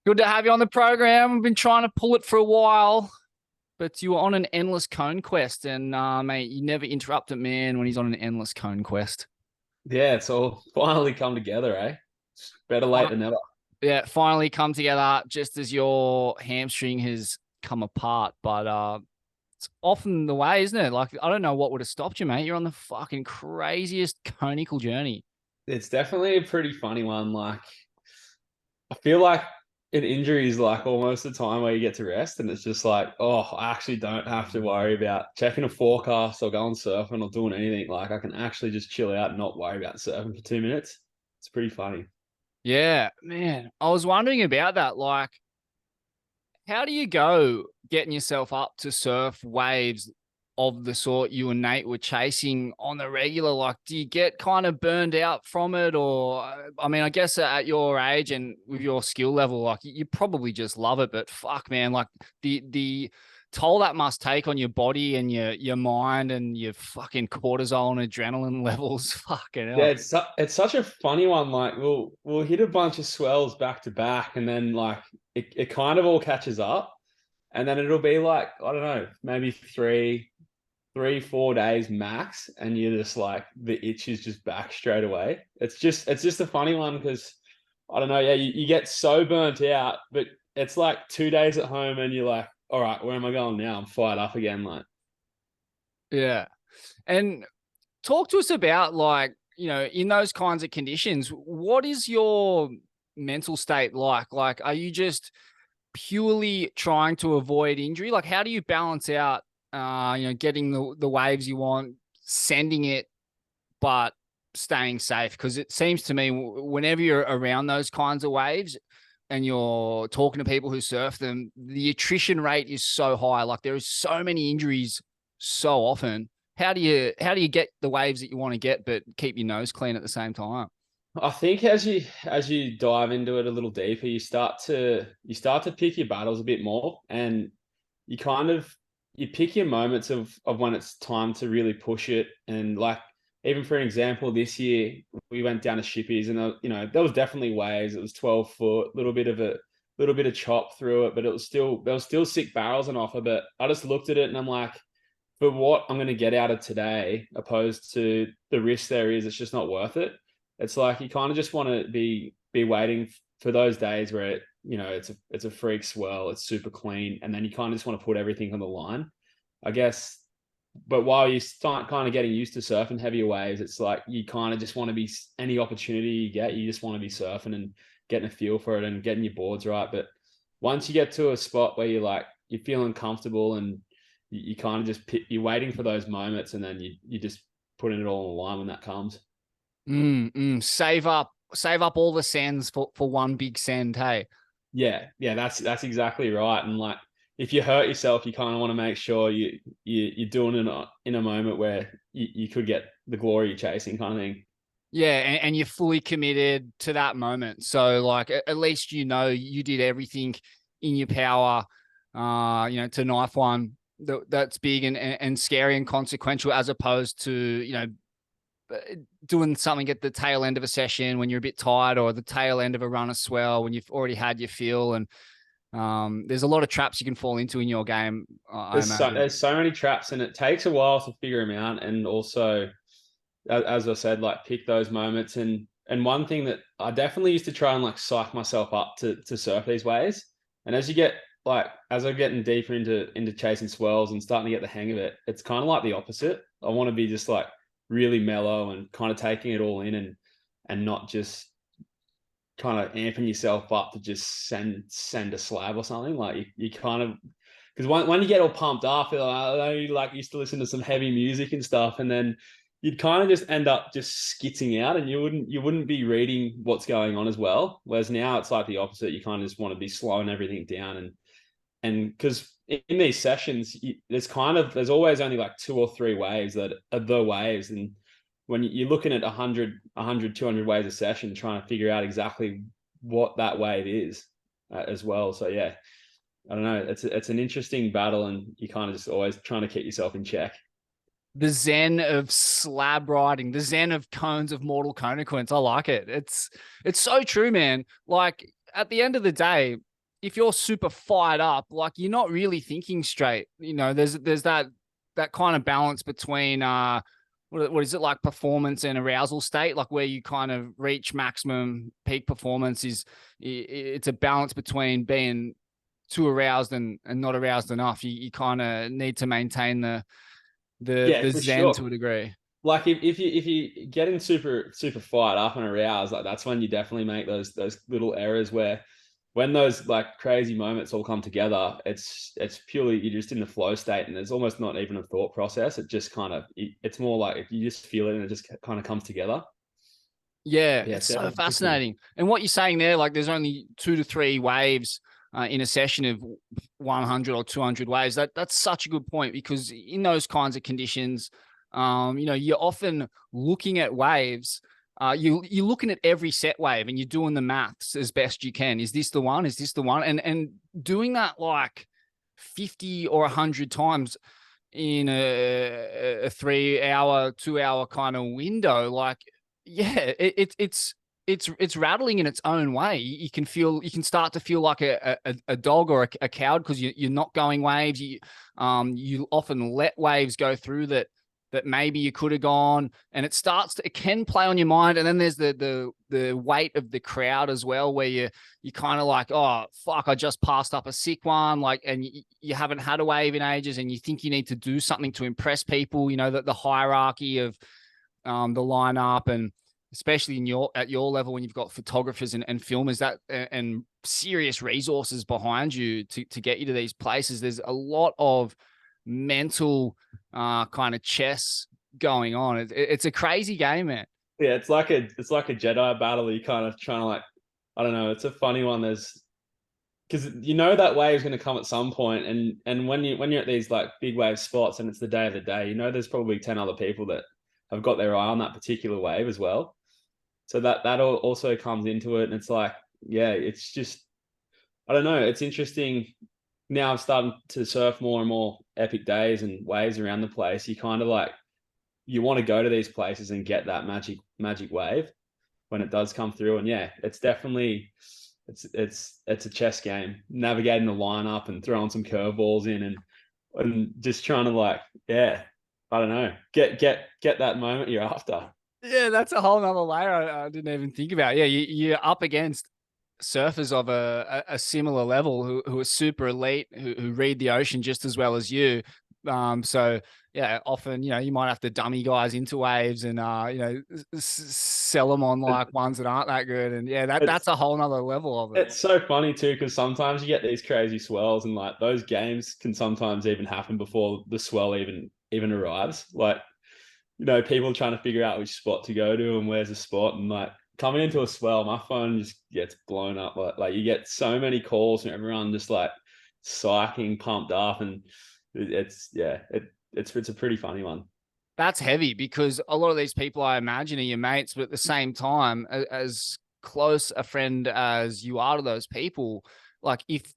Good to have you on the program. We've been trying to pull it for a while, but you were on an endless cone quest, and mate, you never interrupt a man when he's on an endless cone quest. Yeah, it's all finally come together, eh? It's better late than never. Yeah, finally come together just as your hamstring has come apart, but it's often the way, isn't it? Like, I don't know what would have stopped you, mate. You're on the fucking craziest conical journey. It's definitely a pretty funny one. I feel like an injury is like almost the time where you get to rest, and it's just like, oh, I actually don't have to worry about checking a forecast or going surfing or doing anything. Like, I can actually just chill out and not worry about surfing for 2 minutes. It's pretty funny. Yeah, man. I was wondering about that. Like, how do you go getting yourself up to surf waves of the sort you and Nate were chasing on the regular? Like, do you get kind of burned out from it? Or, I mean, I guess at your age and with your skill level, like you probably just love it, but fuck, man, like the toll that must take on your body and your mind and your fucking cortisol and adrenaline levels. Fucking Yeah, hell. it's such a funny one. Like we'll hit a bunch of swells back to back, and then like it kind of all catches up, and then it'll be like I don't know, maybe 4 days max, and you're just like the itch is just back straight away. It's just a funny one because I don't know, yeah, you get so burnt out, but it's like 2 days at home, and you're like, all right, where am I going now? I'm fired up again. Like, Yeah. And talk to us about like, in those kinds of conditions, what is your mental state like? Like, are you just purely trying to avoid injury? Like, how do you balance out, getting the waves you want, sending it, but staying safe? Because it seems to me whenever you're around those kinds of waves and you're talking to people who surf them, the attrition rate is so high. Like there is so many injuries so often. How do you get the waves that you want to get, but keep your nose clean at the same time? I think as you dive into it a little deeper, you start to pick your battles a bit more, and you kind of you pick your moments of when it's time to really push it. And like even for an example, this year we went down to Shippies, and there was definitely waves. It was 12 foot, little bit of chop through it, but there was still sick barrels on offer. But I just looked at it and I'm like, for what I'm going to get out of today, opposed to the risk there is, it's just not worth it. It's like you kind of just want to be waiting for those days where it's a freak swell, it's super clean, and then you kind of just want to put everything on the line, I guess. But while you start kind of getting used to surfing heavier waves, it's like you kind of just want to be any opportunity you get, you just want to be surfing and getting a feel for it and getting your boards right. But once you get to a spot where you're feeling comfortable and you kind of you're waiting for those moments, and then you just putting it all on the line when that comes. Save up all the sends for one big send. Hey. Yeah, that's exactly right. And like, if you hurt yourself, you kind of want to make sure you're doing it in a moment where you could get the glory you're chasing, kind of thing. Yeah, and you're fully committed to that moment. So like at least you did everything in your power, to knife one that's big and scary and consequential, as opposed to, doing something at the tail end of a session when you're a bit tired, or the tail end of a run as swell when you've already had your feel. And there's a lot of traps you can fall into in your game, I imagine. There's so many traps, and it takes a while to figure them out. And also, as I said, like pick those moments. And one thing that I definitely used to try and like psych myself up to surf these waves. And as I'm getting deeper into chasing swells and starting to get the hang of it, it's kind of like the opposite. I want to be just like really mellow and kind of taking it all in, and not just kind of amping yourself up to just send a slab or something. Like you kind of, because when you get all pumped up, you're like, I know you like used to listen to some heavy music and stuff, and then you'd kind of just end up just skitzing out, and you wouldn't be reading what's going on as well. Whereas now it's like the opposite. You kind of just want to be slowing everything down, and because in these sessions, there's always only like two or three waves that are the waves. And when you're looking at 100, 200 waves a session, trying to figure out exactly what that wave is, as well. So yeah, I don't know. It's an interesting battle, and you kind of just always trying to keep yourself in check. The zen of slab riding, the zen of cones of mortal consequence. I like it. It's so true, man. Like at the end of the day, if you're super fired up, like you're not really thinking straight. You know, there's that kind of balance between what is it, like performance and arousal state, like where you kind of reach maximum peak performance is it's a balance between being too aroused and not aroused enough. You kind of need to maintain Yeah, the for zen sure. to a degree. Like if you getting super fired up and aroused, like that's when you definitely make those little errors where when those like crazy moments all come together, it's purely you're just in the flow state and there's almost not even a thought process. It just kind of it's more like you just feel it and it just kind of comes together. Yeah, Yeah, it's it's so definitely tricky. fascinating. And what you're saying there, like there's only 2 to 3 waves in a session of 100 or 200 waves. That's such a good point because in those kinds of conditions, you know, you're often looking at waves. You're looking at every set wave and you're doing the maths as best you can. Is this the one? Is this the one? And doing that like 50 or 100 times in a 3 hour, 2 hour kind of window, like yeah, it's rattling in its own way. You can start to feel like a dog or a coward because you're not going waves. You often let waves go through that maybe you could have gone, and it can play on your mind. And then there's the weight of the crowd as well, where you kind of like, oh fuck, I just passed up a sick one, like, and you haven't had a wave in ages, and you think you need to do something to impress people. You know, the hierarchy of the lineup, and especially at your level when you've got photographers and filmers and serious resources behind you to get you to these places. There's a lot of mental kind of chess going on. It's a crazy game, man. Yeah, it's like a Jedi battle. You kind of trying to like, I don't know. It's a funny one. There's because you know that wave is going to come at some point, and when you're at these like big wave spots and it's the day of the day, you know there's probably 10 other people that have got their eye on that particular wave as well. So that also comes into it, and it's like, yeah, it's just I don't know. It's interesting. Now I'm starting to surf more and more epic days and waves around the place. You kind of like you want to go to these places and get that magic wave when it does come through. And yeah, it's definitely it's a chess game, navigating the lineup and throwing some curveballs in and just trying to like, yeah, I don't know, get that moment you're after. Yeah, that's a whole nother layer I didn't even think about. Yeah, you're up against surfers of a similar level who are super elite, who read the ocean just as well as you. So yeah, often, you know, you might have to dummy guys into waves and, you know, sell them on like ones that aren't that good. And yeah, that's It's a whole nother level of it. it's so funny too because sometimes you get these crazy swells and like those games can sometimes even happen before the swell even arrives. Like people trying to figure out which spot to go to and where's the spot. And like coming into a swell, my phone just gets blown up. Like you get so many calls from everyone just like psyching, pumped up. And it's a pretty funny one. That's heavy because a lot of these people I imagine are your mates, but at the same time, as close a friend as you are to those people, like if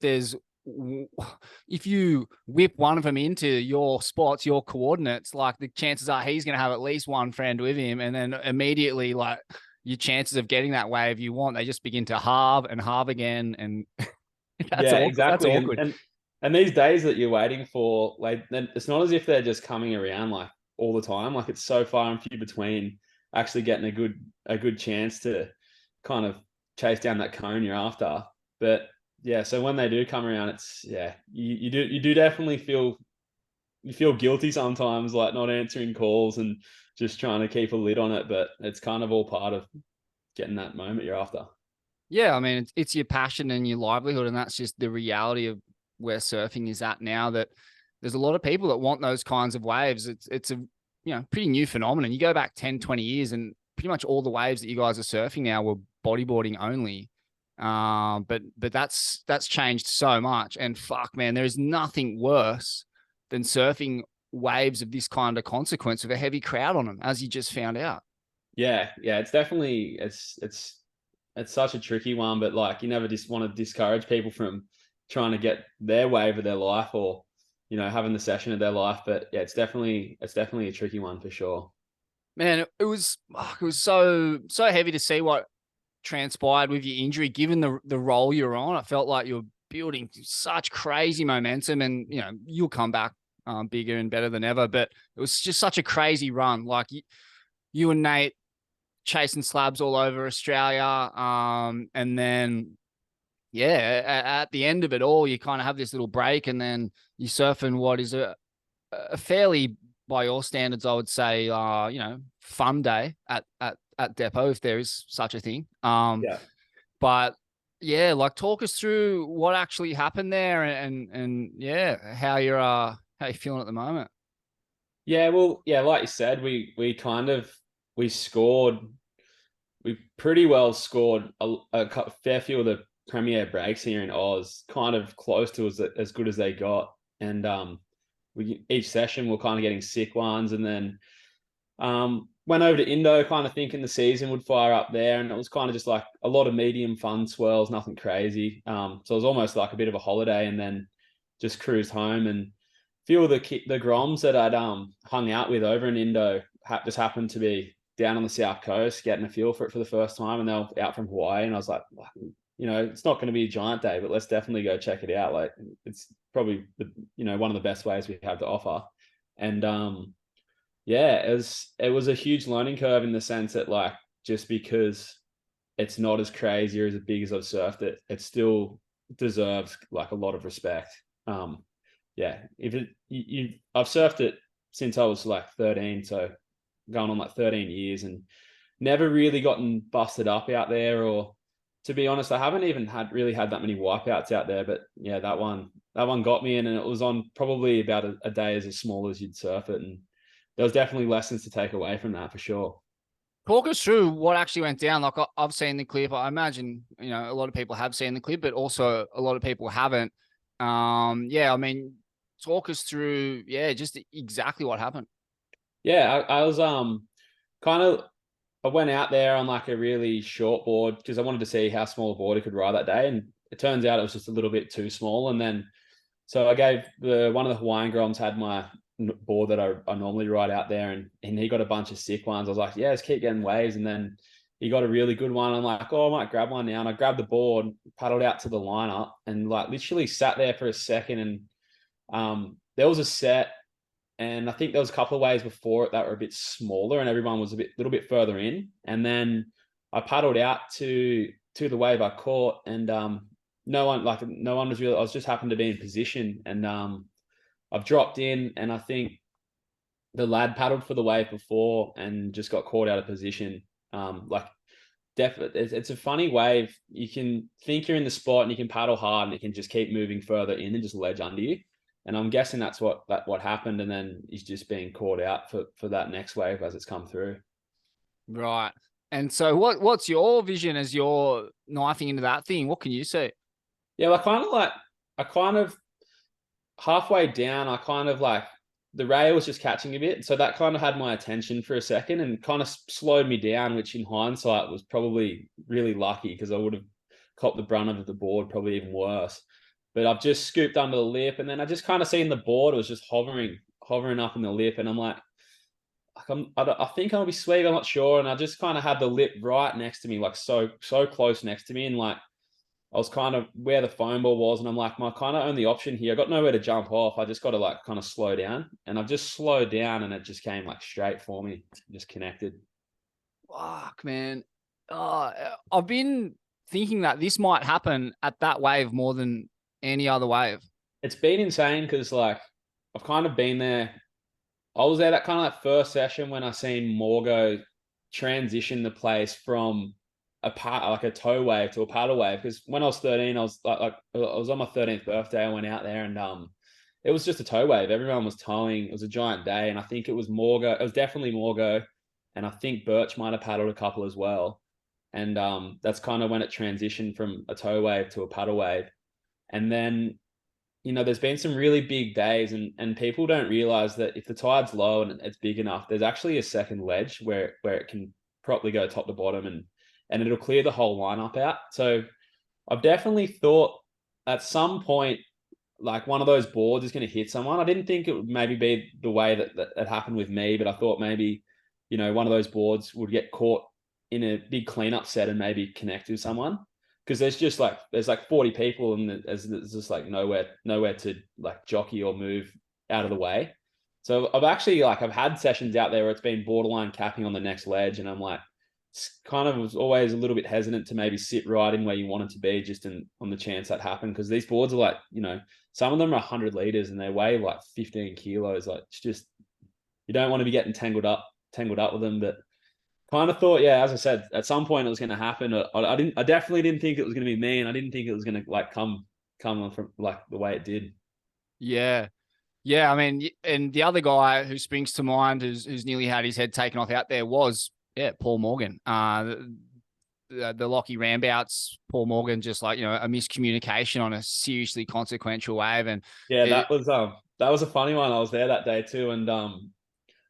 you whip one of them into your spots, your coordinates, like the chances are he's going to have at least one friend with him, and then immediately, like your chances of getting that wave you want, they just begin to halve and halve again, and that's Yeah, awkward. That's exactly. awkward. And these days that you're waiting for, like, it's not as if they're just coming around like all the time. Like it's so far and few between actually getting a good chance to kind of chase down that cone you're after. But yeah, so when they do come around, it's yeah, you do definitely feel guilty sometimes, like not answering calls and just trying to keep a lid on it. But it's kind of all part of getting that moment you're after. Yeah, I mean, it's your passion and your livelihood, and that's just the reality of where surfing is at now. That there's a lot of people that want those kinds of waves. It's a pretty new phenomenon. You go back 10, 20 years, and pretty much all the waves that you guys are surfing now were bodyboarding only. But that's changed so much. And fuck, man, there is nothing worse than surfing waves of this kind of consequence with a heavy crowd on them, as you just found out. Yeah, it's definitely it's such a tricky one, but like you never just want to discourage people from trying to get their wave of their life or having the session of their life. But yeah, it's definitely a tricky one for sure. Man, it was so heavy to see what transpired with your injury, given the role you're on. I felt like you were building such crazy momentum, and you'll come back bigger and better than ever. But it was just such a crazy run. Like you and Nate chasing slabs all over Australia, and then at the end of it all, you kind of have this little break, and then you're surfing what is a fairly, by your standards, I would say, fun day at Depot, if there is such a thing. Yeah. But yeah, like talk us through what actually happened there, and how you're feeling at the moment. Yeah, well, yeah, like you said, we scored, we pretty well scored a fair few of the premier breaks here in Oz, kind of close to as good as they got. And each session we're kind of getting sick ones, and then went over to Indo, kind of thinking the season would fire up there, and it was kind of just like a lot of medium fun swells, nothing crazy. So it was almost like a bit of a holiday, and then just cruised home. And a few of the Groms that I'd hung out with over in Indo just happened to be down on the South Coast getting a feel for it for the first time, and they were out from Hawaii, and I was like, it's not going to be a giant day, but let's definitely go check it out. Like, it's probably one of the best ways we have to offer. And it was a huge learning curve in the sense that, like, just because it's not as crazy or as big as I've surfed it, it still deserves like a lot of respect. I've surfed it since I was like 13, so going on like 13 years, and never really gotten busted up out there, or to be honest, I haven't even had that many wipeouts out there. But yeah, that one got me in, and it was on probably about a day as small as you'd surf it, and there was definitely lessons to take away from that for sure. Talk us through what actually went down. Like, I've seen the clip. I imagine, a lot of people have seen the clip, but also a lot of people haven't. I mean, talk us through, just exactly what happened. Yeah, I was I went out there on like a really short board because I wanted to see how small a board I could ride that day. And it turns out it was just a little bit too small. And then, so I gave one of the Hawaiian Groms had my board that I normally ride out there, and he got a bunch of sick ones. I was like, yeah, just keep getting waves. And then he got a really good one. I'm like, oh, I might grab one now. And I grabbed the board, paddled out to the lineup, and like literally sat there for a second. And there was a set, and I think there was a couple of waves before it that were a bit smaller, and everyone was a little bit further in. And then I paddled out to the wave I caught, and no one was really. I was just happened to be in position, and I've dropped in, and I think the lad paddled for the wave before and just got caught out of position. It's a funny wave. You can think you're in the spot and you can paddle hard, and it can just keep moving further in and just ledge under you. And I'm guessing that's what happened. And then he's just being caught out for that next wave as it's come through. Right. And so what's your vision as you're knifing into that thing? What can you see? Yeah, I kind of halfway down, I kind of like the rail was just catching a bit. So that kind of had my attention for a second and kind of slowed me down, which in hindsight was probably really lucky because I would have copped the brunt of the board probably even worse. But I've just scooped under the lip, and then I just kind of seen the board was just hovering up in the lip, and I'm like, I think I'll be sweet. I'm not sure. And I just kind of had the lip right next to me, like so close next to me, and like I was kind of where the foam ball was, and I'm like, my kind of only option here, I got nowhere to jump off. I just got to like kind of slow down, and I've just slowed down, and it just came like straight for me, just connected. Fuck, man. I've been thinking that this might happen at that wave more than any other wave. It's been insane because like I've kind of been there. I was there that kind of like first session when I seen Morgo transition the place from a tow wave to a paddle wave. Because when I was 13, I was like I was on my 13th birthday. I went out there, and it was just a tow wave. Everyone was towing. It was a giant day, and I think it was Morgo. It was definitely Morgo, and I think Birch might have paddled a couple as well. And that's kind of when it transitioned from a tow wave to a paddle wave. And then there's been some really big days, and people don't realize that if the tide's low and it's big enough, there's actually a second ledge where it can properly go top to bottom, and it'll clear the whole lineup out. So I've definitely thought at some point, like one of those boards is going to hit someone. I didn't think it would maybe be the way that happened with me, but I thought maybe, one of those boards would get caught in a big cleanup set and maybe connect with someone. because there's like 40 people and there's just like nowhere to like jockey or move out of the way. So I've had sessions out there where it's been borderline capping on the next ledge, and I'm like, kind of was always a little bit hesitant to maybe sit right in where you want it to be, just on the chance that happened, because these boards are like, some of them are 100 liters and they weigh like 15 kilos. Like, it's just, you don't want to be getting tangled up with them. But kind of thought, yeah, as I said, at some point it was going to happen. I definitely didn't think it was going to be me, and I didn't think it was going to like come on from like the way it did. Yeah. Yeah, I mean, and the other guy who springs to mind who's nearly had his head taken off out there was, Paul Morgan. The Lockie Rambouts, Paul Morgan, just like, a miscommunication on a seriously consequential wave. And yeah, that was a funny one. I was there that day too, and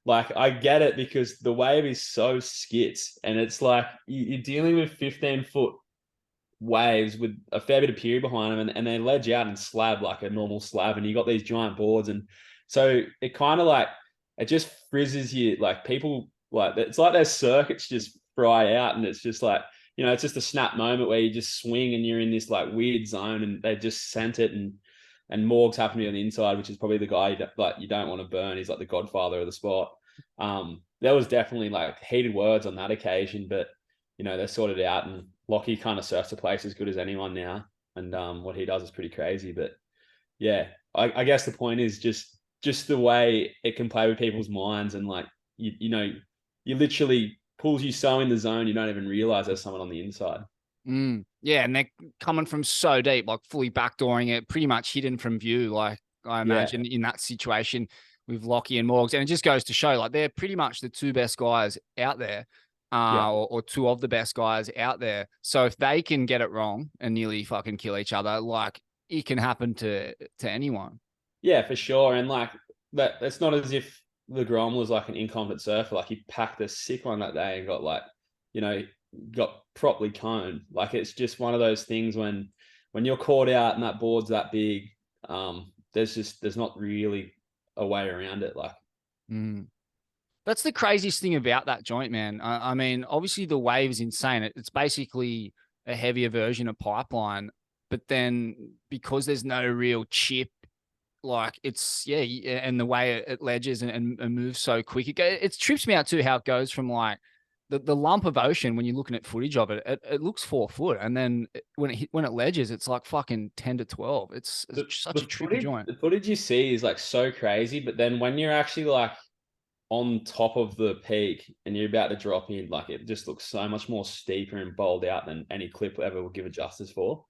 like, I get it, because the wave is so skits, and it's like you're dealing with 15-foot waves with a fair bit of period behind them, and they ledge out and slab like a normal slab, and you got these giant boards, and so it kind of like, it just frizzes you. Like, people, like, it's like their circuits just fry out, and it's just like, it's just a snap moment where you just swing and you're in this like weird zone, and they just sent it, and Morgs happened to be on the inside, which is probably the guy you don't want to burn. He's like the godfather of the sport. There was definitely like heated words on that occasion, but they sorted it out, and Lockie kind of surfs the place as good as anyone now. And what he does is pretty crazy. But yeah, I guess the point is just the way it can play with people's minds, and like, you literally pulls you so in the zone, you don't even realize there's someone on the inside. Yeah, and they're coming from so deep, like fully backdooring it, pretty much hidden from view. Like, I imagine in that situation with Lockie and Morgs, and it just goes to show, like, they're pretty much the two best guys out there, or two of the best guys out there. So if they can get it wrong and nearly fucking kill each other, like, it can happen to anyone. Yeah, for sure. And like, it's not as if the Grom was like an incompetent surfer. Like, he packed a sick one that day and got like, got properly coned. Like, it's just one of those things when you're caught out and that board's that big, there's not really a way around it. Like, that's the craziest thing about that joint, man. I mean, obviously the wave is insane. It's basically a heavier version of pipeline, but then because there's no real chip, like, it's, and the way it ledges and moves so quick, it trips me out too, how it goes from like the lump of ocean, when you're looking at footage of it, it looks 4 foot, and then when it ledges, it's like fucking 10 to 12. It's such a trippy joint. The footage you see is like so crazy, but then when you're actually like on top of the peak and you're about to drop in, like, it just looks so much more steeper and bowled out than any clip ever will give it justice for.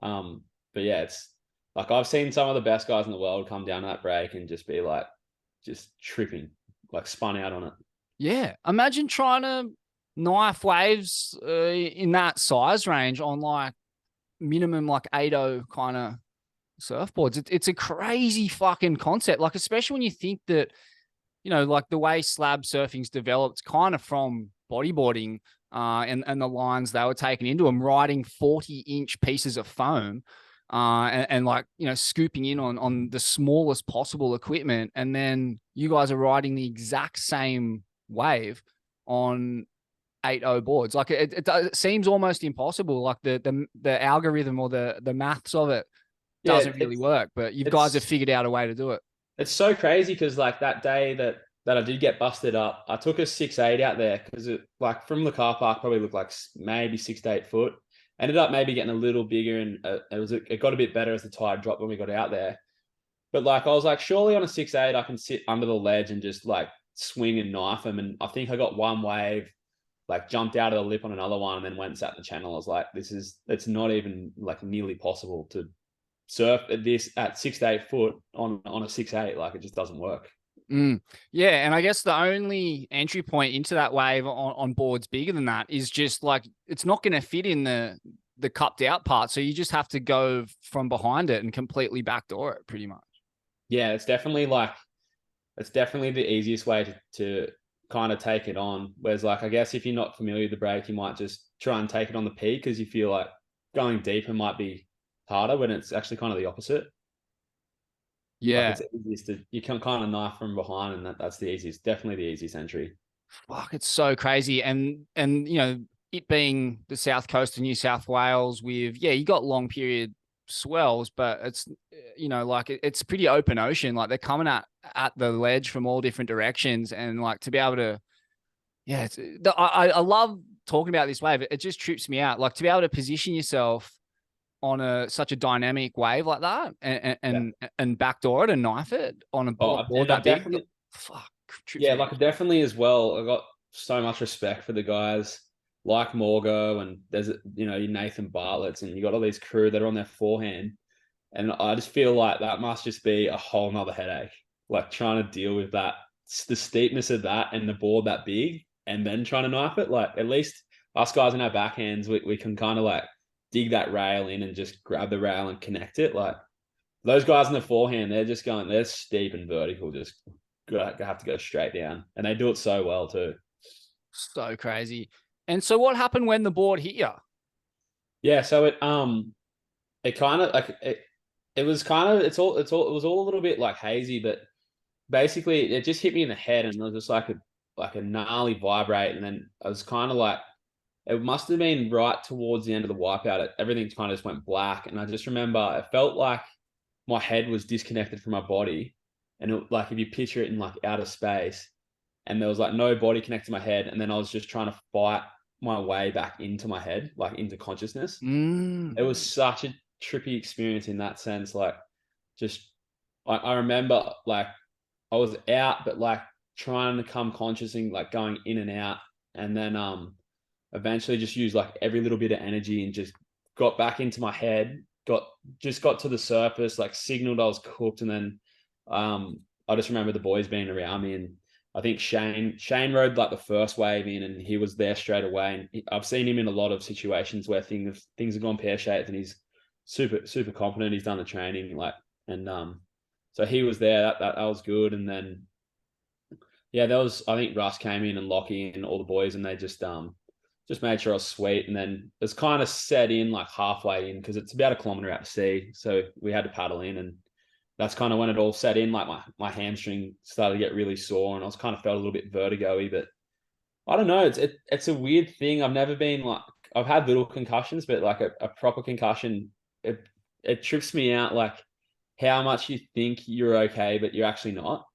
But yeah, it's like, I've seen some of the best guys in the world come down that break and just be like, just tripping, like spun out on it. Yeah, imagine trying to knife waves in that size range on like minimum like 8.0 kind of surfboards. It's a crazy fucking concept, like, especially when you think that, like the way slab surfing's developed kind of from bodyboarding, and the lines they were taking into them, riding 40-inch pieces of foam, and like, scooping in on the smallest possible equipment. And then you guys are riding the exact same wave on 8.0 boards. Like, it seems almost impossible. Like the algorithm or the maths of it doesn't really work, but you guys have figured out a way to do it. It's so crazy, because like that day that I did get busted up, I took a 6'8" out there, because it, like, from the car park, probably looked like maybe 6 to 8 foot. Ended up maybe getting a little bigger, and it got a bit better as the tide dropped when we got out there. But like, I was like, surely on a 6'8" I can sit under the ledge and just like swing and knife them. And I think I got one wave, like jumped out of the lip on another one, and then went and sat in the channel. I was like, it's not even like nearly possible to surf at 6 to 8 foot on a 6'8". Like, it just doesn't work. Yeah, and I guess the only entry point into that wave on boards bigger than that is just like, it's not going to fit in the cupped out part, so you just have to go from behind it and completely backdoor it, pretty much. Yeah, it's definitely the easiest way to kind of take it on. Whereas, like, I guess if you're not familiar with the break, you might just try and take it on the peak, because you feel like going deeper might be harder, when it's actually kind of the opposite. Yeah, like, it's easiest you can kind of knife from behind, and that's the easiest, definitely the easiest entry. Fuck, it's so crazy. And it being the south coast of New South Wales with, yeah, you got long period swells, but it's, like it's pretty open ocean. Like they're coming at the ledge from all different directions. And like to be able to, yeah, I love talking about this wave. It just trips me out. Like to be able to position yourself on such a dynamic wave like that and backdoor it and knife it on a board and I that big. definitely, Fuck, trips yeah, me like out. definitely as well. I got so much respect for the guys like Morgo, and there's your Nathan Bartlett's, and you got all these crew that are on their forehand. And I just feel like that must just be a whole nother headache. Like trying to deal with that, the steepness of that and the board that big, and then trying to knife it. Like at least us guys in our backhands, we can kind of like dig that rail in and just grab the rail and connect it. Like those guys in the forehand, they're steep and vertical, just have to go straight down. And they do it so well too. So crazy. And so what happened when the board hit you? Yeah, so it kind of like it was kind of it was all a little bit like hazy, but basically it just hit me in the head and it was just like a gnarly vibrate, and then I was kind of like, it must have been right towards the end of the wipeout. Everything kind of just went black, and I just remember it felt like my head was disconnected from my body, and like if you picture it in like outer space, and there was like no body connected to my head, and then I was just trying to fight my way back into my head, like into consciousness. It was such a trippy experience in that sense. Like, just I remember like I was out, but like trying to come conscious and like going in and out, and then eventually just used like every little bit of energy and just got back into my head. Got to the surface, like signaled I was cooked, and then I just remember the boys being around me, and I think Shane rode like the first wave in, and he was there straight away. And I've seen him in a lot of situations where things have gone pear shaped, and he's super confident. He's done the training, like, and so he was there. That was good. And then yeah, there was, I think Russ came in and Lockie and all the boys, and they just made sure I was sweet. And then it's kind of set in like halfway in, because it's about a kilometer out to sea, so we had to paddle in, and that's kind of when it all set in. Like my hamstring started to get really sore, and I was kind of felt a little bit vertigo-y. But I don't know. It's a weird thing. I've never been like, I've had little concussions, but like a proper concussion, it trips me out. Like how much you think you're okay, but you're actually not.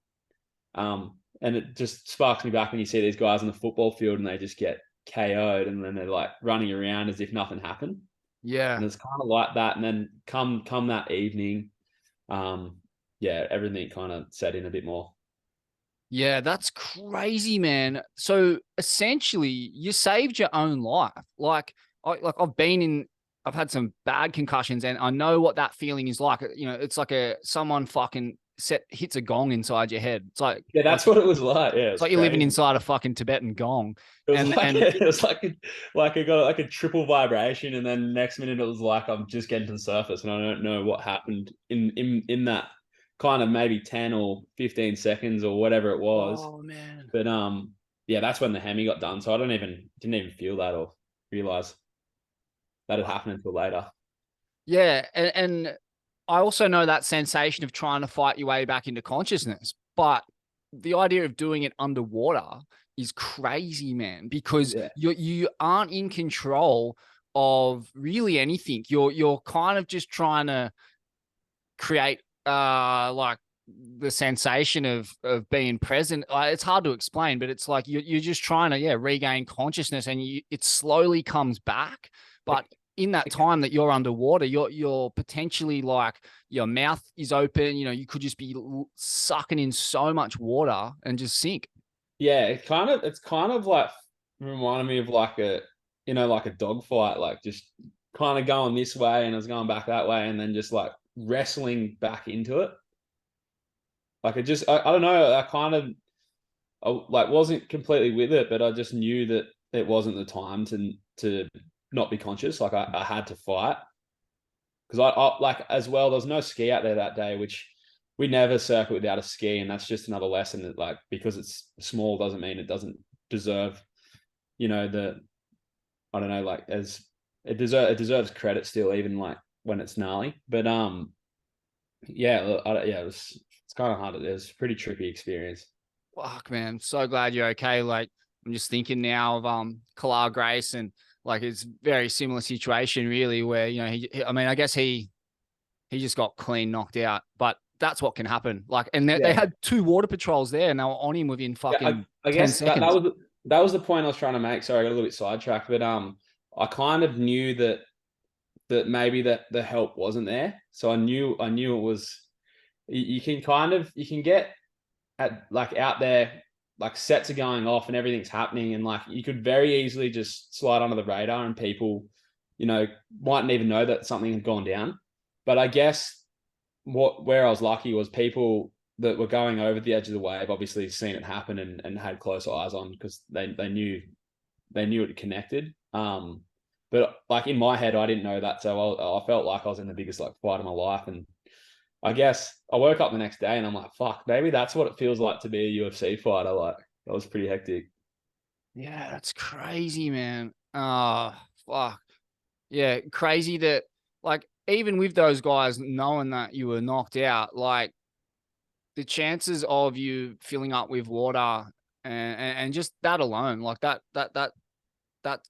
And it just sparks me back when you see these guys on the football field and they just get KO'd, and then they're like running around as if nothing happened. Yeah. And it's kind of like that. And then come that evening, yeah, everything kind of set in a bit more. Yeah, that's crazy, man. So essentially, you saved your own life. I've had some bad concussions, and I know what that feeling is like. It's like someone fucking hits a gong inside your head. It's like, Yeah, that's what it was like. Yeah, it's it's like you're living crazy. inside a fucking Tibetan gong. It was And like and it was like it got like a triple vibration, and then next minute it was like I'm just getting to the surface, and I don't know what happened in that kind of maybe 10 or 15 seconds or whatever it was. oh man. But yeah, that's when the hemi got done. So I didn't even feel that or realize that had happened until later. Yeah, and I also know that sensation of trying to fight your way back into consciousness, but the idea of doing it underwater is crazy, man, because Yeah. you aren't in control of really anything. You're kind of just trying to create like the sensation of being present. It's hard to explain, but it's like you're just trying to regain consciousness, and it slowly comes back. But in that time that you're underwater, you're potentially like your mouth is open. You could just be sucking in so much water and just sink. Yeah, it's kind of like reminded me of like like a dog fight, like just kind of going this way and I was going back that way, and then just like wrestling back into it. Like I don't know, I like wasn't completely with it, but I just knew that it wasn't the time to not be conscious. Like I had to fight, because I like, as well, there was no ski out there that day, which we never circuit without a ski, and that's just another lesson that, like, because it's small doesn't mean it doesn't deserve, the, I don't know, like, as it deserves credit still, even like when it's gnarly. But yeah, it's kind of hard. It was a pretty trippy experience. Fuck, man. So glad you're okay. Like, I'm just thinking now of Kalar Grace and Like it's very similar situation really where, you know, I mean, I guess he just got clean knocked out, but that's what can happen. Like, and they Yeah. had 2 water patrols there and they were on him within Yeah, fucking I 10 guess that seconds. was the point I was trying to make. Sorry, I got a little bit sidetracked, but I kind of knew that maybe that the help wasn't there. So I knew it was. You can get at like out there, like sets are going off and everything's happening, and like you could very easily just slide under the radar, and people, mightn't even know that something had gone down. But I guess where I was lucky was people that were going over the edge of the wave obviously seen it happen and had close eyes on, because they knew it connected. But like in my head, I didn't know that, so I felt like I was in the biggest like fight of my life, and I guess I woke up the next day and I'm like, fuck, maybe that's what it feels like to be a UFC fighter. Like that was pretty hectic. Yeah, that's crazy, man. Oh, fuck. Yeah, crazy that, like, even with those guys knowing that you were knocked out, like the chances of you filling up with water and just that alone, like that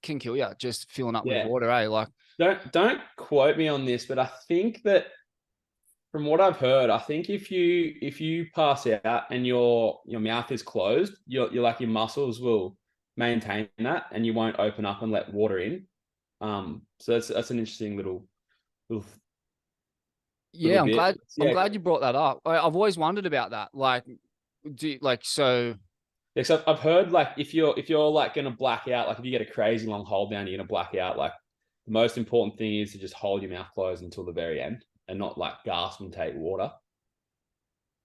can kill you. Just filling up with Yeah. water, eh? Like, Don't quote me on this, but I think that from what I've heard, I think if you pass out and your mouth is closed, your muscles will maintain that and you won't open up and let water in. So that's an interesting little yeah, I'm bit. glad. I'm Yeah, glad you brought that up. I've always wondered about that. Like, so. yeah. So I've heard like if you're like gonna black out, like if you get a crazy long hold down, you're gonna black out. Like the most important thing is to just hold your mouth closed until the very end and not like gasp and take water.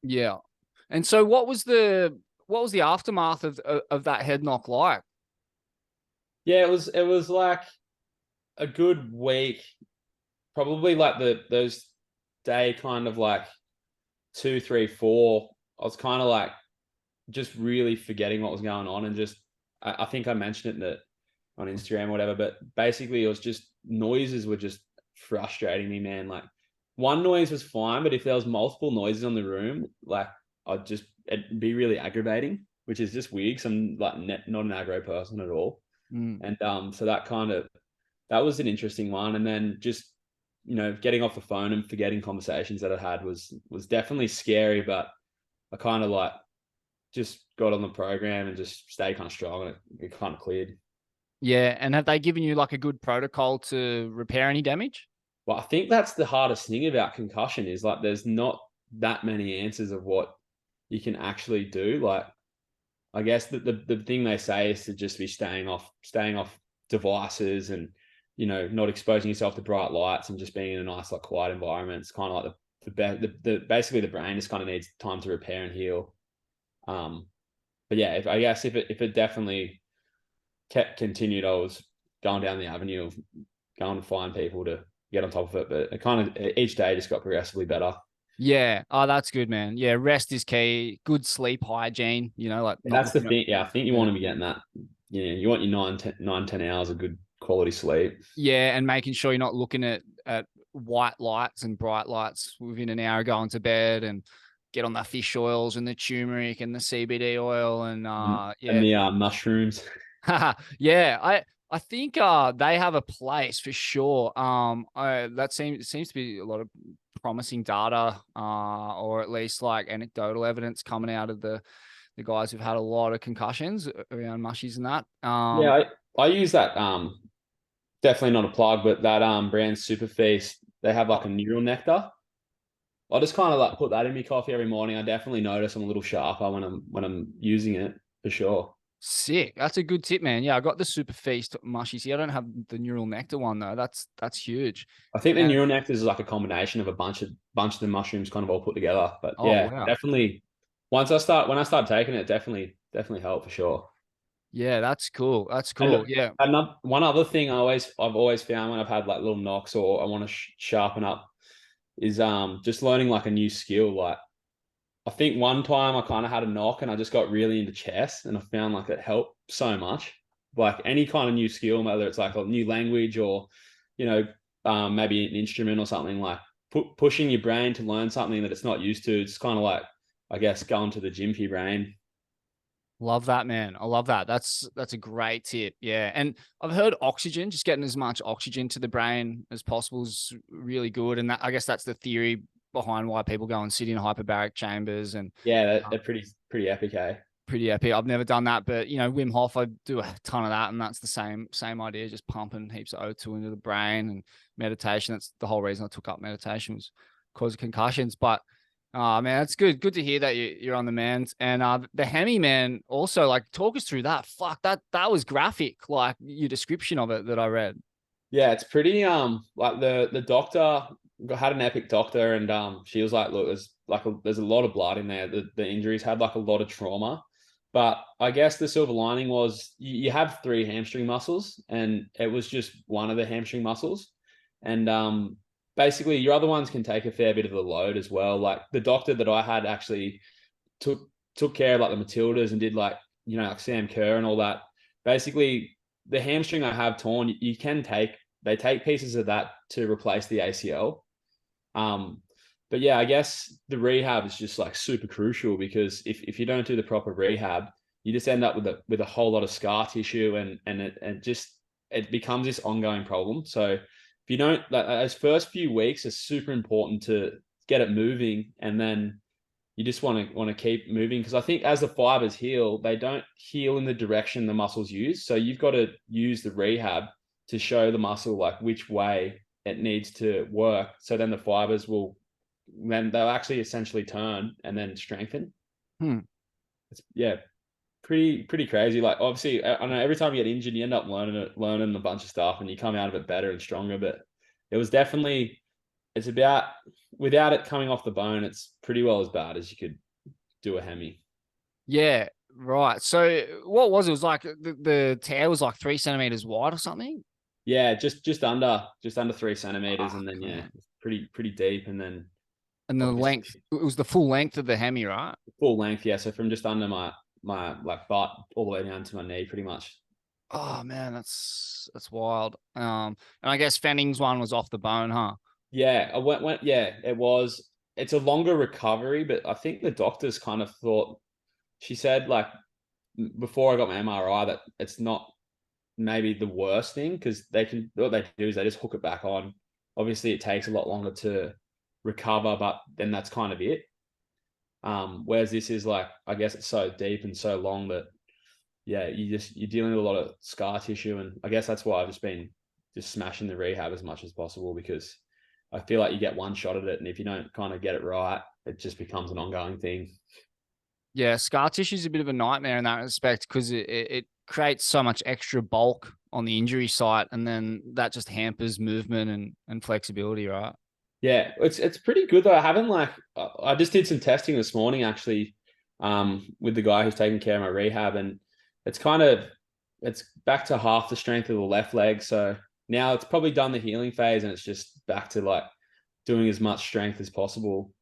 Yeah. And so what was the aftermath of that head knock like? Yeah, it was like a good week, probably like those day kind of like 2, 3, 4. I was kind of like just really forgetting what was going on, and just I think I mentioned it on Instagram or whatever, but basically it was just noises were just frustrating me, man. Like one noise was fine, but if there was multiple noises on the room, like it'd be really aggravating, which is just weird because I'm like not an aggro person at all. Mm. And so that was an interesting one. And then just getting off the phone and forgetting conversations that I had was definitely scary, but I kind of like just got on the program and just stayed kind of strong, and it kind of cleared. Yeah, and have they given you like a good protocol to repair any damage? Well, I think that's the hardest thing about concussion is like there's not that many answers of what you can actually do. Like I guess the thing they say is to just be staying off devices, and not exposing yourself to bright lights, and just being in a nice like quiet environment. It's kind of like the basically the brain just kind of needs time to repair and heal. But yeah, I guess if it definitely kept continued, I was going down the avenue of going to find people to get on top of it. But it kind of each day just got progressively better. Yeah. Oh, that's good, man. Yeah, rest is key. Good sleep hygiene, like And not that's the looking at. thing. Yeah, I think you Yeah. want to be getting that. You want your 9, 10 hours of good quality sleep. Yeah, and making sure you're not looking at white lights and bright lights within an hour going to bed, and get on the fish oils and the turmeric and the CBD oil and And yeah. the mushrooms. Yeah, I think they have a place for sure. That seems to be a lot of promising data, or at least like anecdotal evidence coming out of the guys who've had a lot of concussions around mushies and that. Yeah, I use that. Definitely not a plug, but that brand Super Feast, they have like a neural nectar. I just kind of like put that in my coffee every morning. I definitely notice I'm a little sharper when I'm using it for sure. Sick. That's a good tip, man. Yeah, I got the Super Feast mushies. See, I don't have the neural nectar one though. That's huge. I think the And neural nectar is like a combination of a bunch of the mushrooms kind of all put together. But oh yeah, wow. definitely. When I start taking it, definitely helped for sure. Yeah, that's cool. That's And cool. Yeah. one other thing I've always found when I've had like little knocks or I want to sharpen up is just learning like a new skill. Like I think one time I kind of had a knock and I just got really into chess, and I found like it helped so much. Like any kind of new skill, whether it's like a new language or, you know, maybe an instrument or something, like pushing your brain to learn something that it's not used to. It's kind of like, I guess, going to the gym for your brain. Love that, man. I love that. That's a great tip. Yeah. And I've heard oxygen, just getting as much oxygen to the brain as possible is really good. And that, I guess that's the theory behind why people go and sit in hyperbaric chambers and Yeah, uh, they're pretty epic, eh? pretty epic. I've never done that, but Wim Hof, I do a ton of that, and that's the same idea, just pumping heaps of O2 into the brain and meditation. That's the whole reason I took up meditation was cause of concussions. But man, that's good. Good to hear that you're on the mend. And the Hemi, man, also like talk us through that. Fuck, that was graphic, like your description of it that I read. Yeah, it's pretty like the doctor had an epic doctor, and she was like, look, there's a lot of blood in there. The injuries had like a lot of trauma. But I guess the silver lining was you have three hamstring muscles, and it was just one of the hamstring muscles. And basically your other ones can take a fair bit of the load as well. Like the doctor that I had actually took care of like the Matildas and did like, like Sam Kerr and all that. Basically, the hamstring I have torn, they take pieces of that to replace the ACL. But yeah, I guess the rehab is just like super crucial, because if you don't do the proper rehab, you just end up with a whole lot of scar tissue, and it becomes this ongoing problem. So if you don't, like, those first few weeks are super important to get it moving, and then you just want to keep moving, because I think as the fibers heal, they don't heal in the direction the muscles use. So you've got to use the rehab to show the muscle like which way it needs to work. So then they'll actually essentially turn and then strengthen. It's, yeah, pretty crazy. Like obviously, I know every time you get injured, you end up learning a bunch of stuff, and you come out of it better and stronger. But it was definitely, it's about, without it coming off the bone, it's pretty well as bad as you could do a hemi. Yeah, right. So what was it? It was like the tear was like 3 centimeters wide or something. Yeah, just under 3 centimeters, and then Man. it's pretty deep, and then And the obviously length, it was the full length of the Hemi, right? full length. Yeah, so from just under my like butt all the way down to my knee, pretty much. Oh man, that's wild. And I guess Fanning's one was off the bone, huh? Yeah, I went. Yeah, it was. It's a longer recovery, but I think the doctors kind of thought. She said like before I got my MRI that it's not maybe the worst thing, because what they do is they just hook it back on. Obviously, it takes a lot longer to recover, but then that's kind of it. Whereas this is like, I guess it's so deep and so long that yeah, you're dealing with a lot of scar tissue, and I guess that's why I've just been just smashing the rehab as much as possible, because I feel like you get one shot at it, and if you don't kind of get it right, it just becomes an ongoing thing. Yeah, scar tissue is a bit of a nightmare in that respect because it creates so much extra bulk on the injury site, and then that just hampers movement and flexibility, right? Yeah, it's pretty good though. I haven't like I just did some testing this morning actually, with the guy who's taking care of my rehab, and it's kind of it's back to half the strength of the left leg. So now it's probably done the healing phase, and it's just back to like doing as much strength as possible.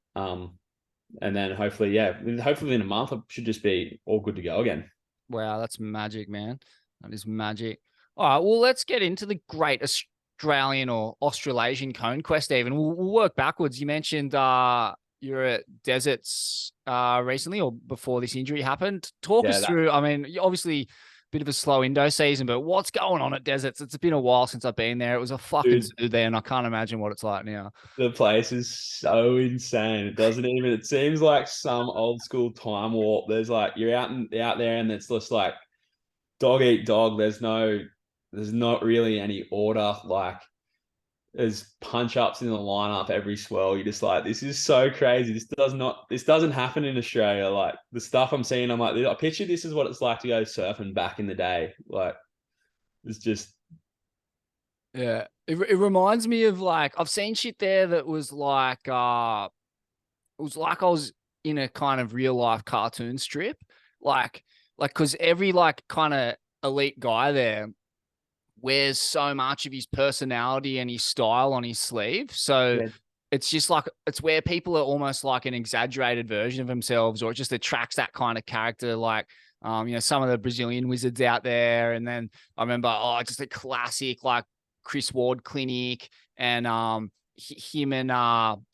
And then hopefully, hopefully in a month I should just be all good to go again. Wow, that's magic, man. That is magic. All right, well, let's get into the great Australian or Australasian cone quest, even. We'll work backwards. You mentioned you're at Deserts recently or before this injury happened. Talk us through, I mean, obviously bit of a slow Indo season, but what's going on at Deserts? It's been a while since I've been there. It was a fucking zoo there, and I can't imagine what it's like now. The place is so insane. It seems like some old school time warp. There's like, you're out there, and it's just like dog eat dog. There's not really any order. Like there's punch ups in the lineup every swell. You're just like, this is so crazy. This doesn't happen in Australia. Like the stuff I'm seeing, I'm like, I picture this is what it's like to go surfing back in the day. Like it's just, Yeah. It reminds me of like I've seen shit there that was like it was like I was in a kind of real life cartoon strip. Like because every like kind of elite guy there wears so much of his personality and his style on his sleeve. So yeah, it's just like it's where people are almost like an exaggerated version of themselves, or it just attracts that kind of character. Like, some of the Brazilian wizards out there, and then I remember, just a classic like Chris Ward clinic, and him and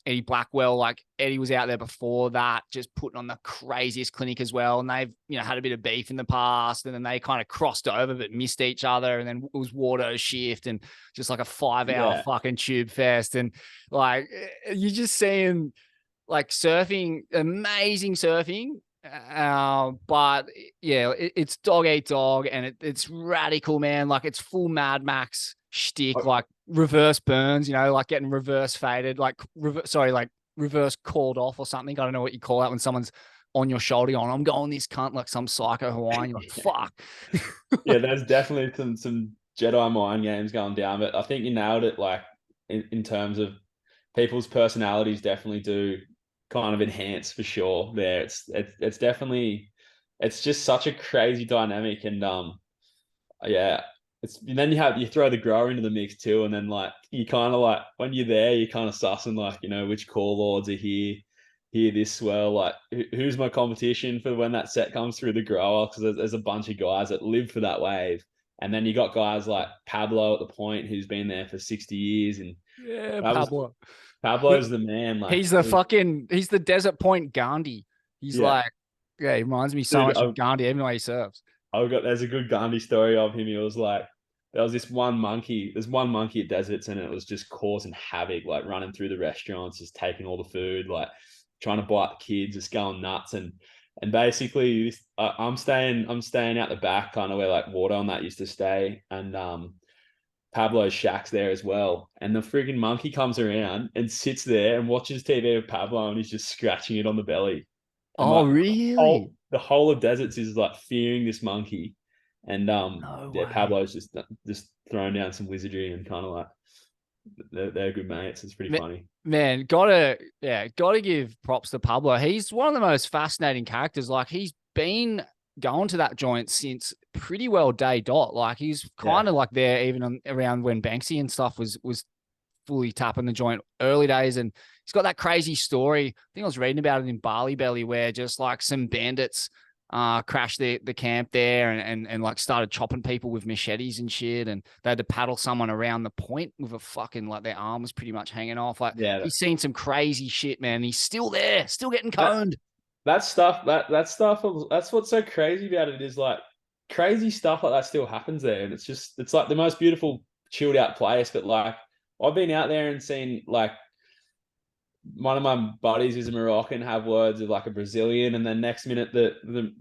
Eddie Blackwell, like Eddie was out there before that, just putting on the craziest clinic as well. And they've, had a bit of beef in the past, and then they kind of crossed over but missed each other. And then it was Wardo's shift and just like a 5-hour Yeah. fucking tube fest. And like, you're just seeing like surfing, amazing surfing. But yeah, it's dog eat dog, and it's radical, man. Like it's full Mad Max shtick, like reverse burns, like getting reverse faded, like reverse called off or something. I don't know what you call that when someone's on your shoulder going, I'm going this cunt, like some psycho Hawaiian. You're like, fuck. Yeah, there's definitely some Jedi mind games going down, but I think you nailed it. Like in terms of people's personalities, definitely do kind of enhance for sure. There, it's definitely, it's just such a crazy dynamic, and yeah, and then you throw the grower into the mix too, and then like you kind of like when you're there, you kind of sussing like which core lords are here this swell, like who's my competition for when that set comes through the grower, because there's a bunch of guys that live for that wave, and then you got guys like Pablo at the point who's been there for 60 years, and Yeah, that was Pablo. Pablo's the man. Like He's the Desert Point Gandhi. He's yeah, like, yeah, he reminds me so dude, much of Gandhi, even the way he serves. there's a good Gandhi story of him. He was like, there was this one monkey. There's one monkey at Deserts, and it was just causing havoc, like running through the restaurants, just taking all the food, like trying to bite the kids, just going nuts. And basically, I'm staying out the back, kind of where like Water on that used to stay, and Pablo's shack's there as well. And the freaking monkey comes around and sits there and watches TV with Pablo, and he's just scratching it on the belly. And Oh, like really? the whole of Deserts is like fearing this monkey. And No yeah, way. Pablo's just throwing down some wizardry, and kind of like they're good mates. It's pretty funny. Man, gotta give props to Pablo. He's one of the most fascinating characters. Like he's been going to that joint since pretty well day dot. Like he's kind Yeah. of like there even around when Banksy and stuff was fully tapping the joint early days. And he's got that crazy story. I think I was reading about it in Barley Belly, where just like some bandits crashed the camp there, and like started chopping people with machetes and shit, and they had to paddle someone around the point with a fucking, like their arm was pretty much hanging off. Like Yeah. he's seen some crazy shit, man. He's still there, still getting That coned. that stuff that stuff that's what's so crazy about it, is like crazy stuff like that still happens there, and it's like the most beautiful chilled out place. But like I've been out there and seen like one of my buddies is a Moroccan have words with like a Brazilian, and then next minute the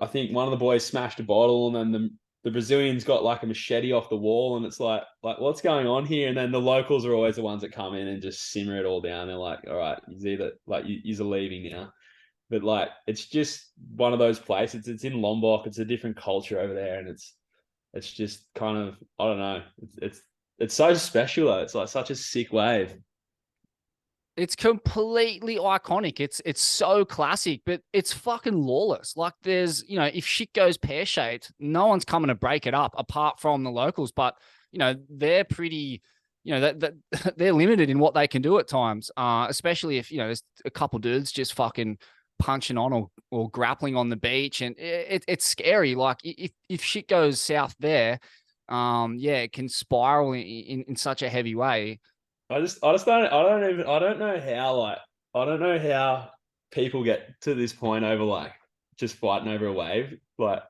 I think one of the boys smashed a bottle, and then the Brazilian's got like a machete off the wall, and it's like what's going on here? And then the locals are always the ones that come in and just simmer it all down. They're like, all right, he's either like you're leaving now. But like it's just one of those places. It's in Lombok. It's a different culture over there, and it's just kind of, I don't know. It's so special though. It's like such a sick wave. It's completely iconic. It's so classic, but it's fucking lawless. Like there's, if shit goes pear-shaped, no one's coming to break it up apart from the locals. But, they're pretty, that they're limited in what they can do at times. Especially if, there's a couple dudes just fucking punching on or grappling on the beach. And it's scary. Like if shit goes south there, yeah, it can spiral in such a heavy way. I don't know how, like, I don't know how people get to this point over like just fighting over a wave. Like,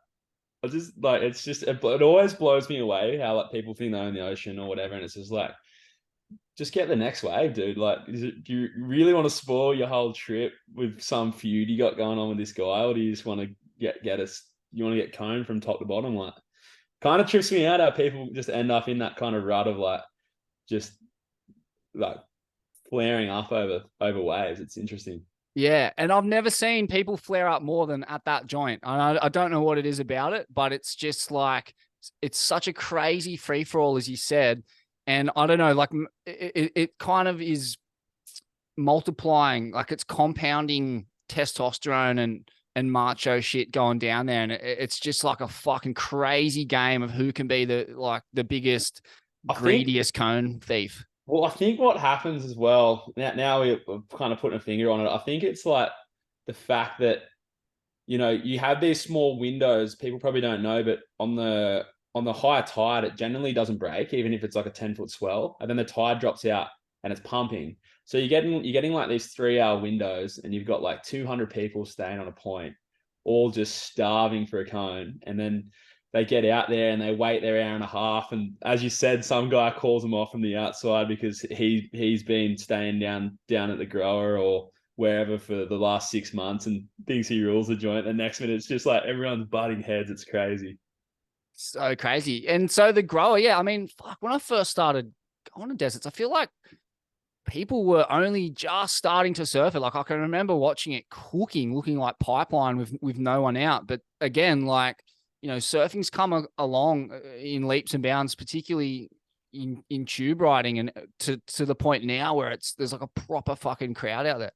I just like, it always blows me away how like people think they're in the ocean or whatever. And it's just like, just get the next wave, dude. Like, do you really want to spoil your whole trip with some feud you got going on with this guy? Or do you just want to get us, you want to get coned from top to bottom? Like, kind of trips me out how people just end up in that kind of rut of like, just like flaring up over waves. It's interesting. Yeah, and I've never seen people flare up more than at that joint. I don't know what it is about it, but it's just like it's such a crazy free for all, as you said. And I don't know, like it kind of is multiplying, like it's compounding testosterone and macho shit going down there, and it's just like a fucking crazy game of who can be the biggest, I think greediest cone thief. Well, I think what happens as well, now we're kind of putting a finger on it. I think it's like the fact that, you have these small windows, people probably don't know, but on the higher tide, it generally doesn't break, even if it's like a 10-foot swell. And then the tide drops out, and it's pumping. So you're getting like these 3-hour windows, and you've got like 200 people staying on a point, all just starving for a cone. And then they get out there and they wait their hour and a half. And as you said, some guy calls them off from the outside because he's been staying down at the grower or wherever for the last 6 months and thinks he rules the joint. The next minute, it's just like everyone's butting heads. It's crazy. So crazy. And so the grower, yeah, I mean, fuck, when I first started going to deserts, I feel like people were only just starting to surf it. Like I can remember watching it cooking, looking like pipeline with no one out. But again, like, you know, surfing's come along in leaps and bounds, particularly in tube riding, and to the point now where there's like a proper fucking crowd out there.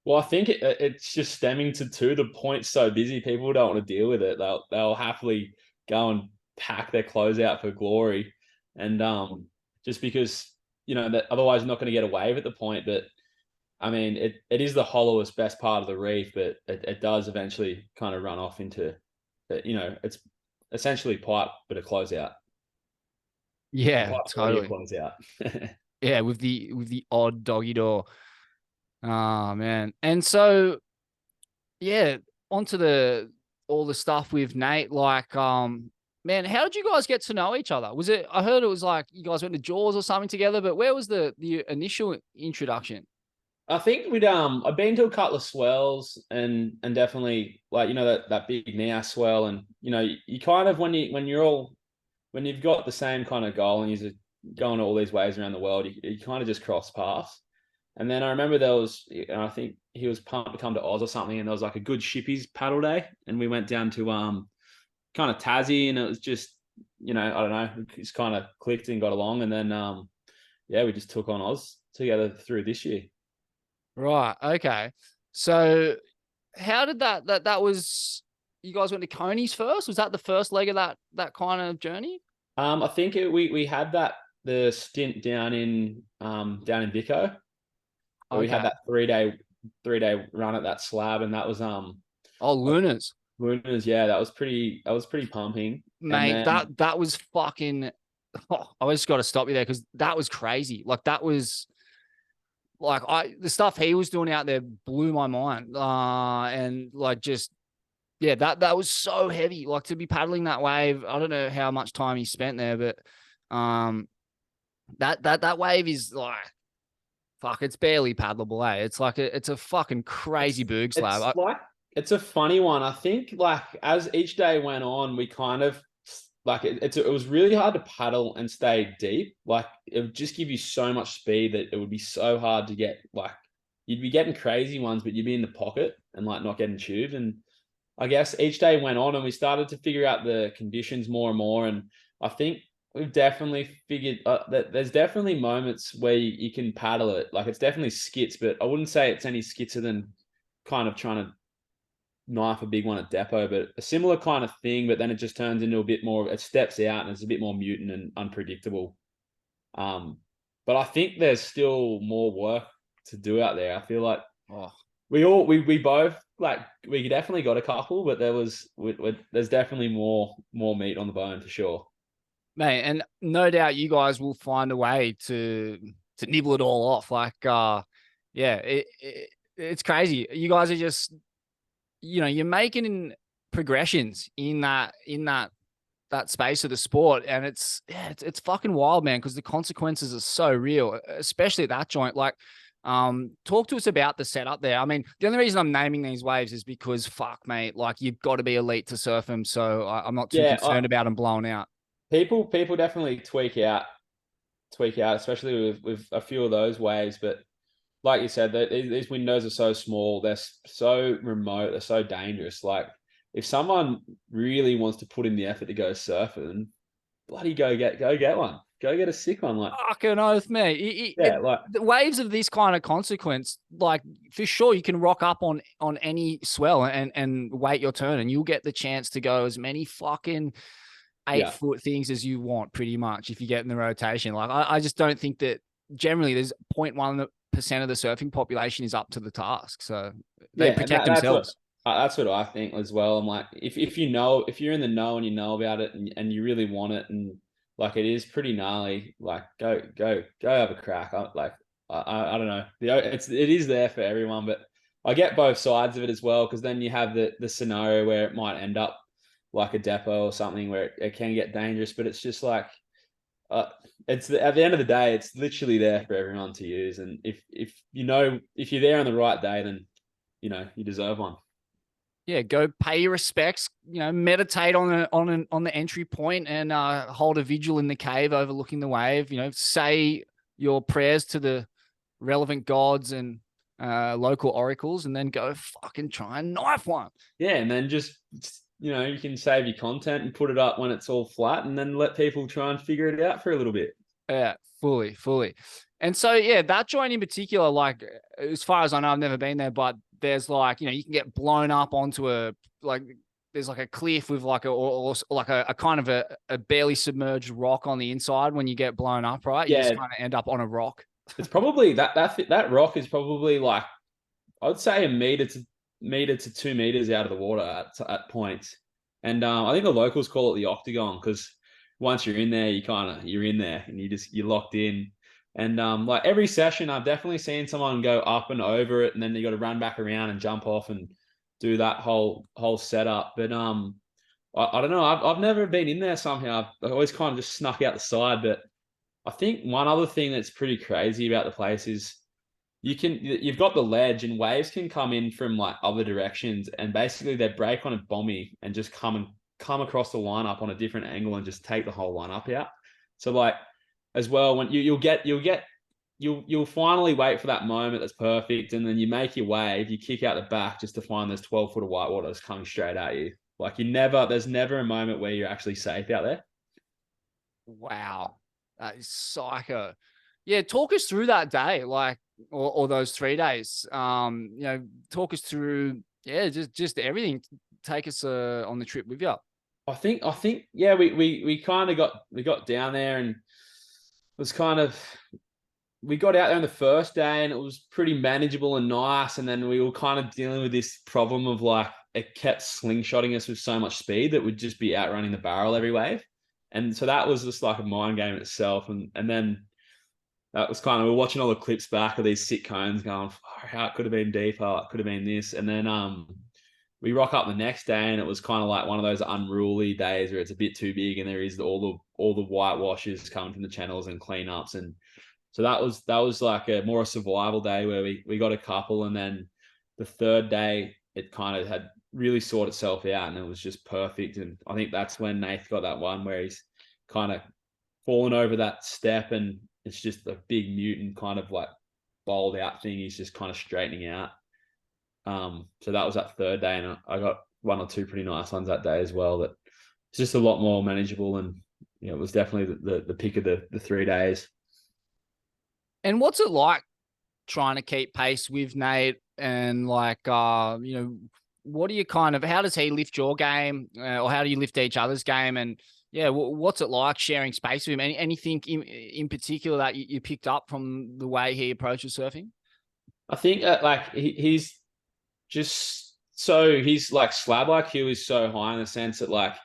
Well, I think it's just stemming to the point so busy, people don't want to deal with it. They'll happily go and pack their clothes out for glory, and just because that otherwise not going to get a wave at the point. But I mean, it is the hollowest, best part of the reef, but it does eventually kind of run off into, it's essentially pipe, but a closeout. Yeah, Pipe totally. closeout. Yeah, with the odd doggy door. Oh man. And so yeah, onto all the stuff with Nate. Like, man, how did you guys get to know each other? I heard it was like you guys went to Jaws or something together, but where was the initial introduction? I think I've been to a couple of swells and definitely like that big now swell, and you kind of when you've got the same kind of goal and you're going all these ways around the world, you kind of just cross paths. And then I remember there was, I think he was pumped to come to Oz or something, and there was like a good shippies paddle day, and we went down to kind of Tassie, and it was just I don't know, just kind of clicked and got along, and then yeah, we just took on Oz together through this year. Right. Okay. So how did that was you guys went to Coney's first? Was that the first leg of that kind of journey? I think we had the stint down in Vico. We had Okay. that 3-day run at that slab, and that was Oh, Lunas. Lunas, yeah, that was pretty pumping. And Mate, then that was fucking I just got to stop you there because that was crazy. Like that was like the stuff he was doing out there blew my mind. And like just yeah, that was so heavy. Like to be paddling that wave, I don't know how much time he spent there, but that wave is like fuck, it's barely paddleable, eh? It's like it's a fucking crazy boog slab. It's a funny one. I think like as each day went on, we kind of like it was really hard to paddle and stay deep. Like it would just give you so much speed that it would be so hard to get like you'd be getting crazy ones, but you'd be in the pocket and like not getting tubed. And I guess each day went on and we started to figure out the conditions more and more. And I think we've definitely figured that there's definitely moments where you can paddle it. Like it's definitely skits, but I wouldn't say it's any skitser than kind of trying to knife a big one at depot, but a similar kind of thing. But then it just turns into a bit more, it steps out and it's a bit more mutant and unpredictable. But I think there's still more work to do out there. I feel like we both like we definitely got a couple, but there's definitely more meat on the bone for sure. Mate, and no doubt you guys will find a way to nibble it all off. Like, yeah, it's crazy. You guys are just, you're making progressions in that space of the sport, and it's fucking wild, man. Because the consequences are so real, especially at that joint. Like, talk to us about the setup there. I mean, the only reason I'm naming these waves is because fuck, mate, like you've got to be elite to surf them. So I'm not too concerned about them blowing out. People definitely tweak out, especially with a few of those waves. But like you said, these windows are so small, they're so remote, they're so dangerous. Like if someone really wants to put in the effort to go surfing, bloody go get one. Go get a sick one. Like fucking oath, mate. like the waves of this kind of consequence, like for sure, you can rock up on any swell and wait your turn, and you'll get the chance to go as many fucking 8-foot things as you want, pretty much, if you get in the rotation. Like I just don't think that generally there's 0.1% of the surfing population is up to the task, so they protect themselves. That's what I think as well. I'm like, if you're in the know and you know about it and you really want it and like it is pretty gnarly, like go have a crack. I don't know. It is there for everyone, but I get both sides of it as well, because then you have the scenario where it might end up like a depot or something where it can get dangerous, but it's just like uh, at the end of the day, it's literally there for everyone to use. And if you're there on the right day, then you deserve one. Yeah, go pay your respects. Meditate on the entry point and hold a vigil in the cave overlooking the wave. Say your prayers to the relevant gods and local oracles, and then go fucking try and knife one. Yeah, and then just you can save your content and put it up when it's all flat, and then let people try and figure it out for a little bit. Yeah, fully. And so, yeah, that joint in particular, like, as far as I know, I've never been there, but there's like, you can get blown up onto there's like a cliff with like or like a kind of a barely submerged rock on the inside. When you get blown up, right? You just kind of end up on a rock. It's probably that rock is probably like, I'd say a meter to 2 meters out of the water at points. And I think the locals call it the octagon, because once you're in there, you're in there and you're locked in. And like every session, I've definitely seen someone go up and over it, and then you got to run back around and jump off and do that whole setup. But I don't know. I've never been in there somehow. I've always kind of just snuck out the side. But I think one other thing that's pretty crazy about the place is you've got the ledge, and waves can come in from like other directions, and basically they break on a bombie and just come across the lineup on a different angle and just take the whole lineup out. So like, as well, when you'll finally wait for that moment that's perfect, and then you make your wave, you kick out the back just to find there's 12 foot of whitewater that's coming straight at you. Like there's never a moment where you're actually safe out there. Wow, that is psycho. Yeah, talk us through that day, like, or those 3 days. Talk us through, just everything. Take us on the trip with you. I think yeah, we kind of got down there, and was kind of, we got out there on the first day and it was pretty manageable and nice. And then we were kind of dealing with this problem of like, it kept slingshotting us with so much speed that we'd just be outrunning the barrel every wave. And so that was just like a mind game in itself. And then that was kind of, we're watching all the clips back of these sick cones going, how it could have been deeper, it could have been this. And then we rock up the next day, and it was kind of like one of those unruly days where it's a bit too big, and there is all the white washes coming from the channels and cleanups. And so that was like a more survival day where we got a couple, and then the third day it kind of had really sorted itself out, and it was just perfect. And I think that's when Nath got that one where he's kind of fallen over that step, and it's just a big mutant kind of like bowled out thing. He's just kind of straightening out. So that was that third day, and I got one or two pretty nice ones that day as well. That it's just a lot more manageable, and it was definitely the pick of the 3 days. And what's it like trying to keep pace with Nate? And like, what do you how does he lift your game, or how do you lift each other's game? And yeah, what's it like sharing space with him? Anything in particular that you picked up from the way he approaches surfing? I think like he's just he's like Slab IQ is so high in the sense that like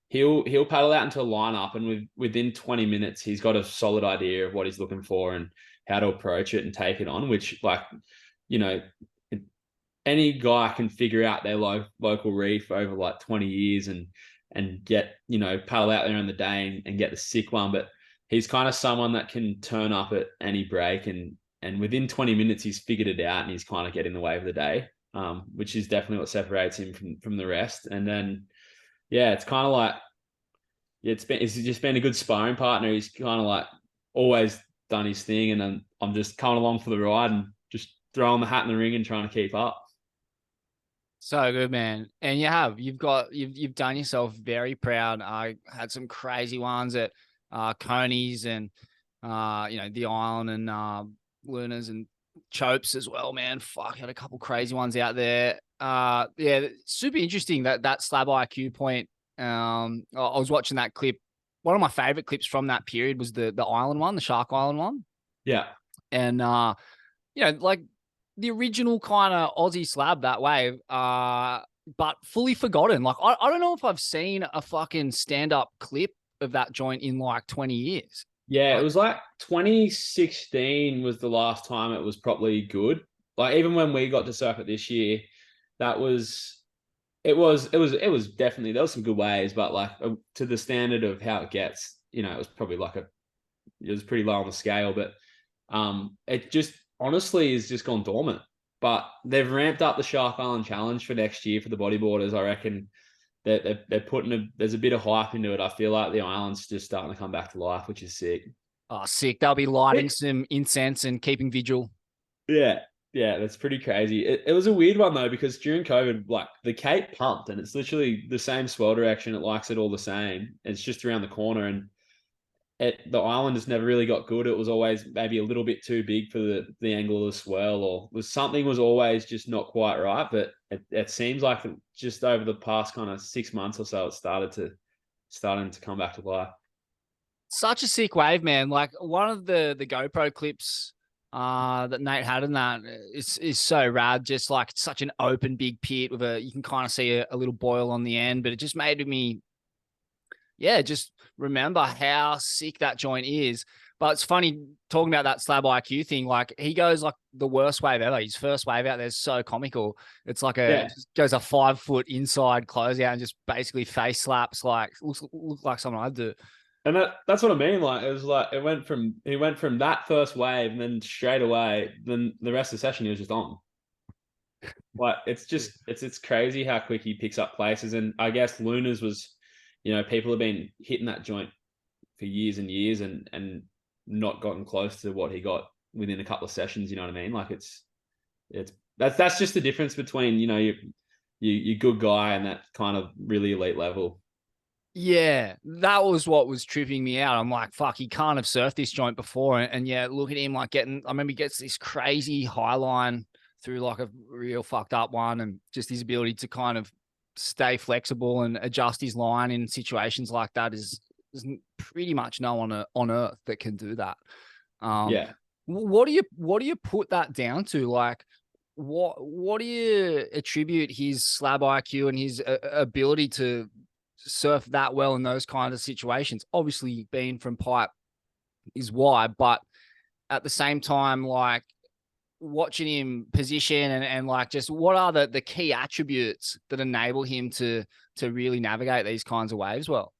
he'll paddle out into a lineup, and within 20 minutes he's got a solid idea of what he's looking for and how to approach it and take it on, which like, any guy can figure out their local reef over like 20 years and get, paddle out there on the day and get the sick one. But he's kind of someone that can turn up at any break, and within 20 minutes he's figured it out, and he's kind of getting the wave of the day, which is definitely what separates him from the rest. And then, yeah, it's kind of like, it's just been a good sparring partner. He's kind of like always done his thing, and I'm just coming along for the ride and just throwing the hat in the ring and trying to keep up. So good, man. And you've done yourself very proud. I had some crazy ones at Coney's and the Island and Luna's and Chopes as well, man. Fuck, had a couple crazy ones out there. Yeah, super interesting that Slab IQ point. I was watching that clip. One of my favorite clips from that period was the Island one, the Shark Island one. Yeah. And like the original kind of Aussie Slab that way, but fully forgotten. Like I don't know if I've seen a fucking stand-up clip of that joint in like 20 years. Yeah, it was like 2016 was the last time it was probably good. Like even when we got to surf it this year, that was it was definitely there was some good waves, but like to the standard of how it gets, it was probably like it was pretty low on the scale, but it just honestly is just gone dormant. But they've ramped up the Shark Island Challenge for next year for the bodyboarders. I reckon they're putting there's a bit of hype into it. I feel like the island's just starting to come back to life, which is sick. Oh, sick. They'll be lighting some incense and keeping vigil. Yeah, yeah, that's pretty crazy. It was a weird one though because during COVID, like the Cape pumped and it's literally the same swell direction. It likes it all the same. It's just around the corner, and the island has never really got good. It was always maybe a little bit too big for the angle of the swell, or something was always just not quite right. But it seems like just over the past kind of 6 months or so, it's starting to come back to life. Such a sick wave, man. Like one of the GoPro clips that Nate had in that is so rad. Just like such an open big pit with you can kind of see a little boil on the end, but it just made me, yeah, just remember how sick that joint is. But it's funny talking about that Slab IQ thing. Like he goes like the worst wave ever. His first wave out there is so comical. It's like just goes a 5 foot inside closeout and just basically face slaps like looks like something I'd do. And that's what I mean. Like it was like he went from that first wave and then straight away, then the rest of the session he was just on. Like it's crazy how quick he picks up places. And I guess Luna's was, people have been hitting that joint for years and years and not gotten close to what he got within a couple of sessions. You know what I mean? Like that's just the difference between you good guy and that kind of really elite level. Yeah, that was what was tripping me out. I'm like, fuck, he can't have surfed this joint before. And yeah, look at him like I remember he gets this crazy high line through like a real fucked up one, and just his ability to kind of stay flexible and adjust his line in situations like that is pretty much no one on earth that can do that. Yeah. What do you put that down to? Like, what do you attribute his slab IQ and his ability to surf that well in those kinds of situations? Obviously, being from pipe is why, but at the same time, like watching him position and like just what are the key attributes that enable him to really navigate these kinds of waves well?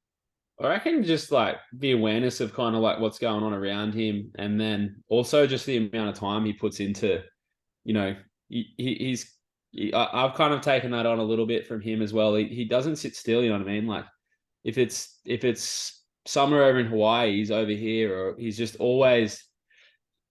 I reckon just like the awareness of kind of like what's going on around him, and then also just the amount of time he puts into, I've kind of taken that on a little bit from him as well. He doesn't sit still, you know what I mean? Like if it's summer over in Hawaii, he's over here, or he's just always.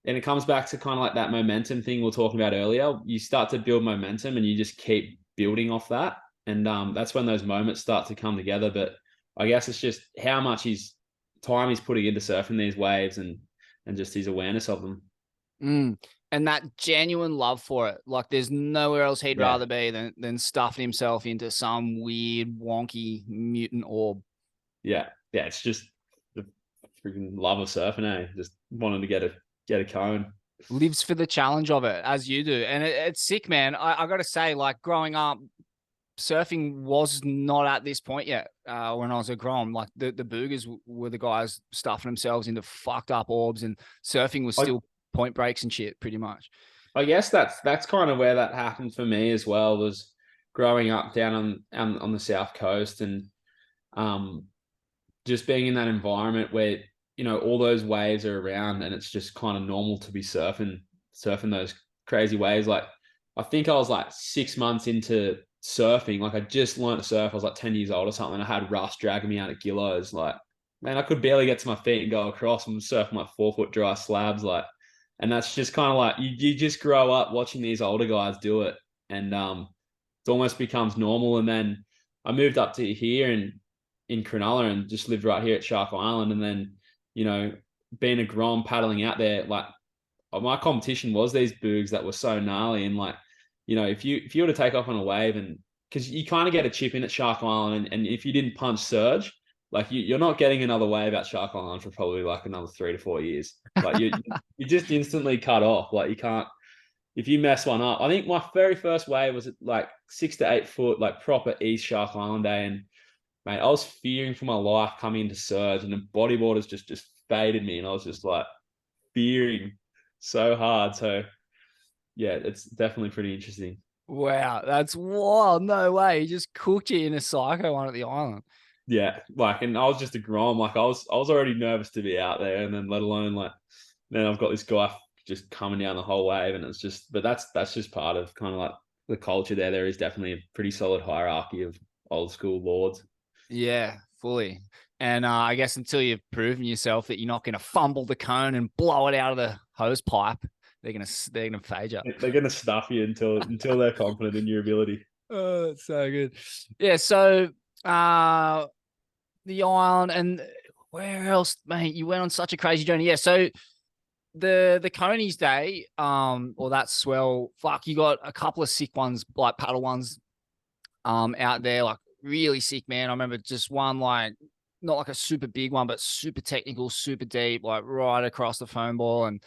And it comes back to kind of like that momentum thing we were talking about earlier. You start to build momentum, and you just keep building off that, and that's when those moments start to come together. But I guess it's just how much time he's putting into surfing these waves, and just his awareness of them. And that genuine love for it. Like there's nowhere else he'd rather be than stuffing himself into some weird, wonky, mutant orb. Yeah. Yeah. It's just the freaking love of surfing, eh? Just wanting to get a cone. Lives for the challenge of it, as you do. And it's sick, man. I got to say, like growing up, surfing was not at this point yet. When I was a grom, like the boogers were the guys stuffing themselves into fucked up orbs, and surfing was still point breaks and shit, pretty much. I guess that's kind of where that happened for me as well, was growing up down on the South Coast, and just being in that environment where all those waves are around, and it's just kind of normal to be surfing those crazy waves. Like I think I was like 6 months into surfing. Like I just learned to surf. I was like 10 years old or something. I had Russ dragging me out of Gillows. Like, man, I could barely get to my feet and go across and surfing like 4 foot dry slabs. Like, and that's just kind of like, you just grow up watching these older guys do it. And it almost becomes normal. And then I moved up to here in Cronulla and just lived right here at Shark Island. And then, being a grom paddling out there, like my competition was these boogs that were so gnarly. And like, if you were to take off on a wave, and because you kind of get a chip in at Shark Island, and if you didn't punch surge, like you're not getting another wave at Shark Island for probably like another 3 to 4 years. Like you just instantly cut off. Like you can't, if you mess one up. I think my very first wave was like 6 to 8 foot, like proper East Shark Island day, and mate, I was fearing for my life coming into surge, and the bodyboarders just baited me, and I was just like fearing so hard. So yeah, it's definitely pretty interesting. Wow, that's wild. No way. He just cooked you in a psycho one at the island. Yeah, like, and I was just a grom. Like, I was already nervous to be out there, and then let alone like, then I've got this guy just coming down the whole wave, and it's just, but that's just part of kind of like the culture there. There is definitely a pretty solid hierarchy of old school lords. Yeah, fully. And I guess until you've proven yourself that you're not going to fumble the cone and blow it out of the hose pipe, they're gonna fade you. They're gonna stuff you until they're confident in your ability. Oh, that's so good. Yeah. So the island and where else, mate? You went on such a crazy journey. Yeah. So the Coney's day, or that swell, fuck, you got a couple of sick ones, like paddle ones, out there, like really sick, man. I remember just one, like not like a super big one, but super technical, super deep, like right across the foam ball. And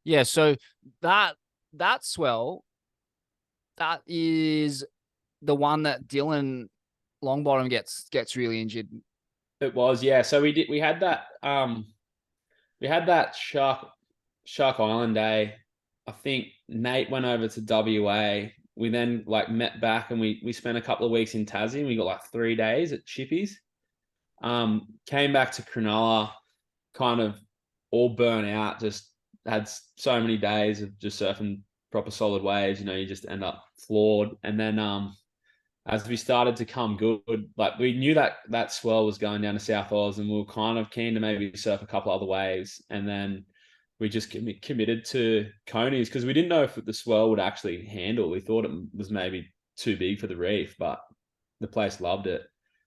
yeah, so that swell, that is the one that Dylan Longbottom gets really injured. It was, yeah. So we had that Shark Island day. I think Nate went over to WA. We then like met back, and we spent a couple of weeks in Tassie, and we got like 3 days at Chippies. Came back to Cronulla, kind of all burnt out, just had so many days of just surfing proper solid waves, you just end up floored. And then as we started to come good, like we knew that swell was going down to South Oz, and we were kind of keen to maybe surf a couple other waves. And then we just committed to Conies because we didn't know if the swell would actually handle. We thought it was maybe too big for the reef, but the place loved it.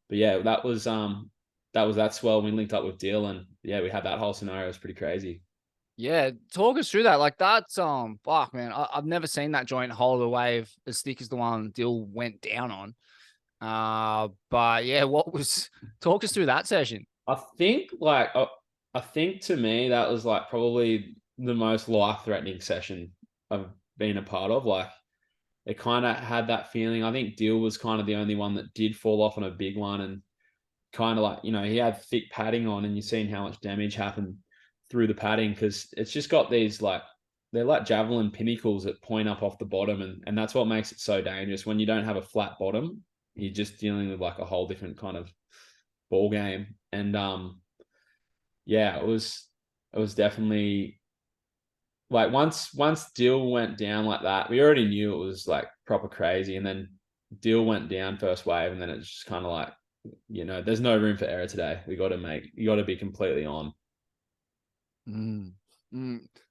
But yeah, that was that swell. We linked up with Dill, and yeah, we had that whole scenario. It was pretty crazy. Yeah, talk us through that. Like that's fuck, man. I've never seen that joint hold a wave as thick as the one Dill went down on. But yeah, talk us through that session? I think like I think to me that was like probably the most life-threatening session I've been a part of. Like it kind of had that feeling. I think Dill was kind of the only one that did fall off on a big one, and kind of like, he had thick padding on, and you've seen how much damage happened through the padding because it's just got these like, they're like javelin pinnacles that point up off the bottom, and that's what makes it so dangerous. When you don't have a flat bottom, you're just dealing with like a whole different kind of ball game. And yeah, it was definitely like once Dill went down like that, we already knew it was like proper crazy. And then Dill went down first wave, and then it's just kind of like, there's no room for error today. You got to be completely on.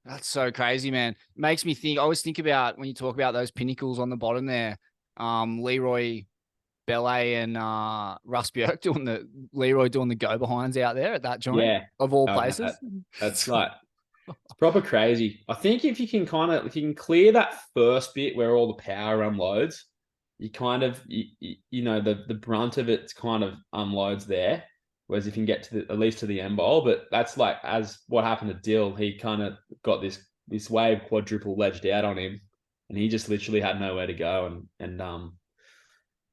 That's so crazy, man. Makes me think. I always think about when you talk about those pinnacles on the bottom there. Leroy Belay and Russ Bjerk doing the go behinds out there at that joint. Yeah, of all places. That's like, it's proper crazy. I think if you can clear that first bit where all the power unloads, you kind of the brunt of it kind of unloads there. Whereas if you can get to at least to the end bowl, but that's like as what happened to Dill, he kind of got this wave quadruple ledged out on him, and he just literally had nowhere to go. And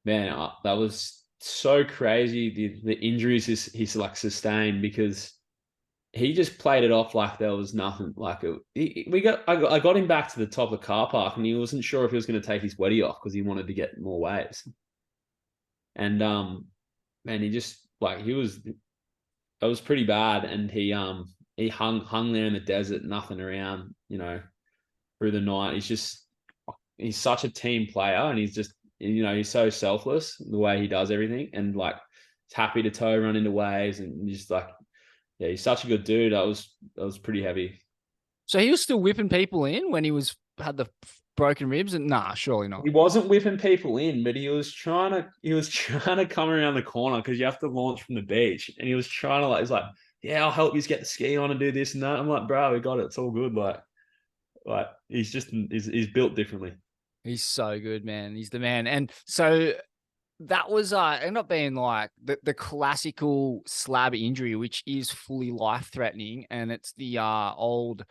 man, that was so crazy. The injuries he's like sustained, because he just played it off like there was nothing. Like I got him back to the top of the car park, and he wasn't sure if he was going to take his weddy off because he wanted to get more waves. And man, he just like it was pretty bad. And he hung there in the desert, nothing around, through the night. He's such a team player, and he's just, he's so selfless the way he does everything, and like he's happy to tow run into waves, and just like, yeah, he's such a good dude. That was pretty heavy. So he was still whipping people in when he had the broken ribs, and nah, surely not. He wasn't whipping people in, but he was trying to come around the corner because you have to launch from the beach, and he was trying to he's like, yeah, I'll help you get the ski on and do this and that. I'm like, bro, we got it. It's all good. Like he's built differently. He's so good, man. He's the man. And so that was ended up being like the classical slab injury, which is fully life threatening, and it's the old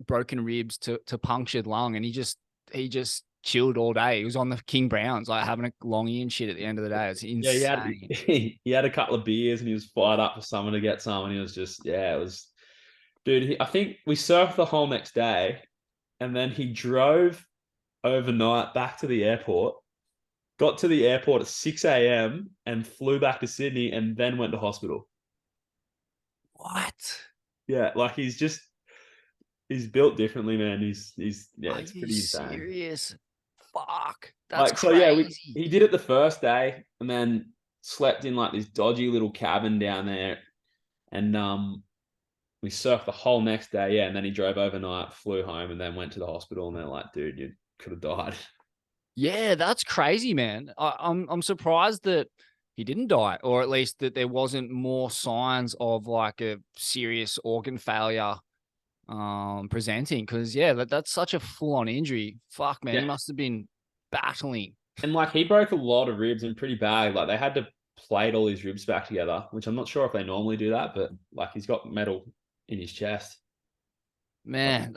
broken ribs to punctured lung, and he just chilled all day. He was on the King Browns, like having a longie and shit at the end of the day. It's Yeah, insane. he had a couple of beers and he was fired up for someone to get some, and he was just it was, dude. I think we surfed the whole next day, and then he drove overnight back to the airport. Got to the airport at 6 a.m. and flew back to Sydney, and then went to hospital. What? Yeah, like he's built differently, man. Yeah, Are it's you pretty insane. serious? Fuck. That's Like, so yeah, crazy. he did it the first day and then slept in like this dodgy little cabin down there, and we surfed the whole next day, yeah, and then he drove overnight, flew home, and then went to the hospital, and they're like, dude, you could have died. Yeah, that's crazy, man. I'm surprised that he didn't die, or at least that there wasn't more signs of like a serious organ failure presenting. Because yeah, that's such a full-on injury. Fuck, man, he Yeah. must have been battling. And like he broke a lot of ribs and pretty bad. Like they had to plate all his ribs back together, which I'm not sure if they normally do that, but like he's got metal in his chest. Man,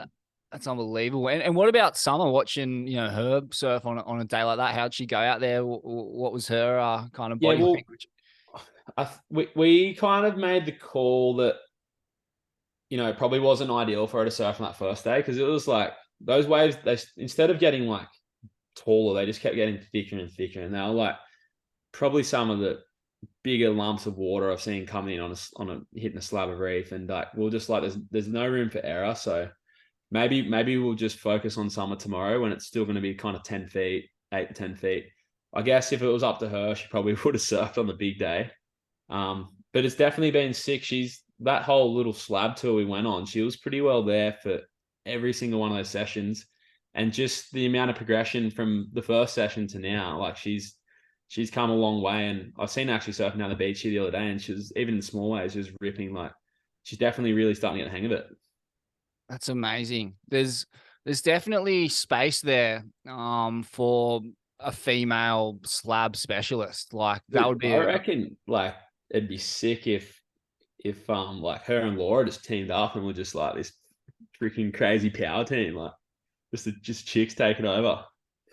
that's unbelievable. And what about Summer watching, her surf on a day like that? How'd she go out there? What was her kind of Yeah, body well, language? we kind of made the call that, it probably wasn't ideal for her to surf on that first day, because it was like those waves, they, instead of getting like taller, they just kept getting thicker and thicker, and they were like probably some of the bigger lumps of water I've seen coming in on a hitting a slab of reef, and like we'll just like there's no room for error. So maybe we'll just focus on Summer tomorrow when it's still going to be kind of 10 feet, 8 to 10 feet. I guess if it was up to her, she probably would have surfed on the big day. But it's definitely been sick. She's that whole little slab tour we went on. She was pretty well there for every single one of those sessions, and just the amount of progression from the first session to now, like she's come a long way. And I've seen her actually surfing down the beach here the other day, and she was, even in small ways, she was ripping. Like she's definitely really starting to get the hang of it. That's amazing. There's definitely space there for a female slab specialist. Like that Dude, would be I a reckon like it'd be sick if like her and Laura just teamed up and were just like this freaking crazy power team, like just chicks taking over.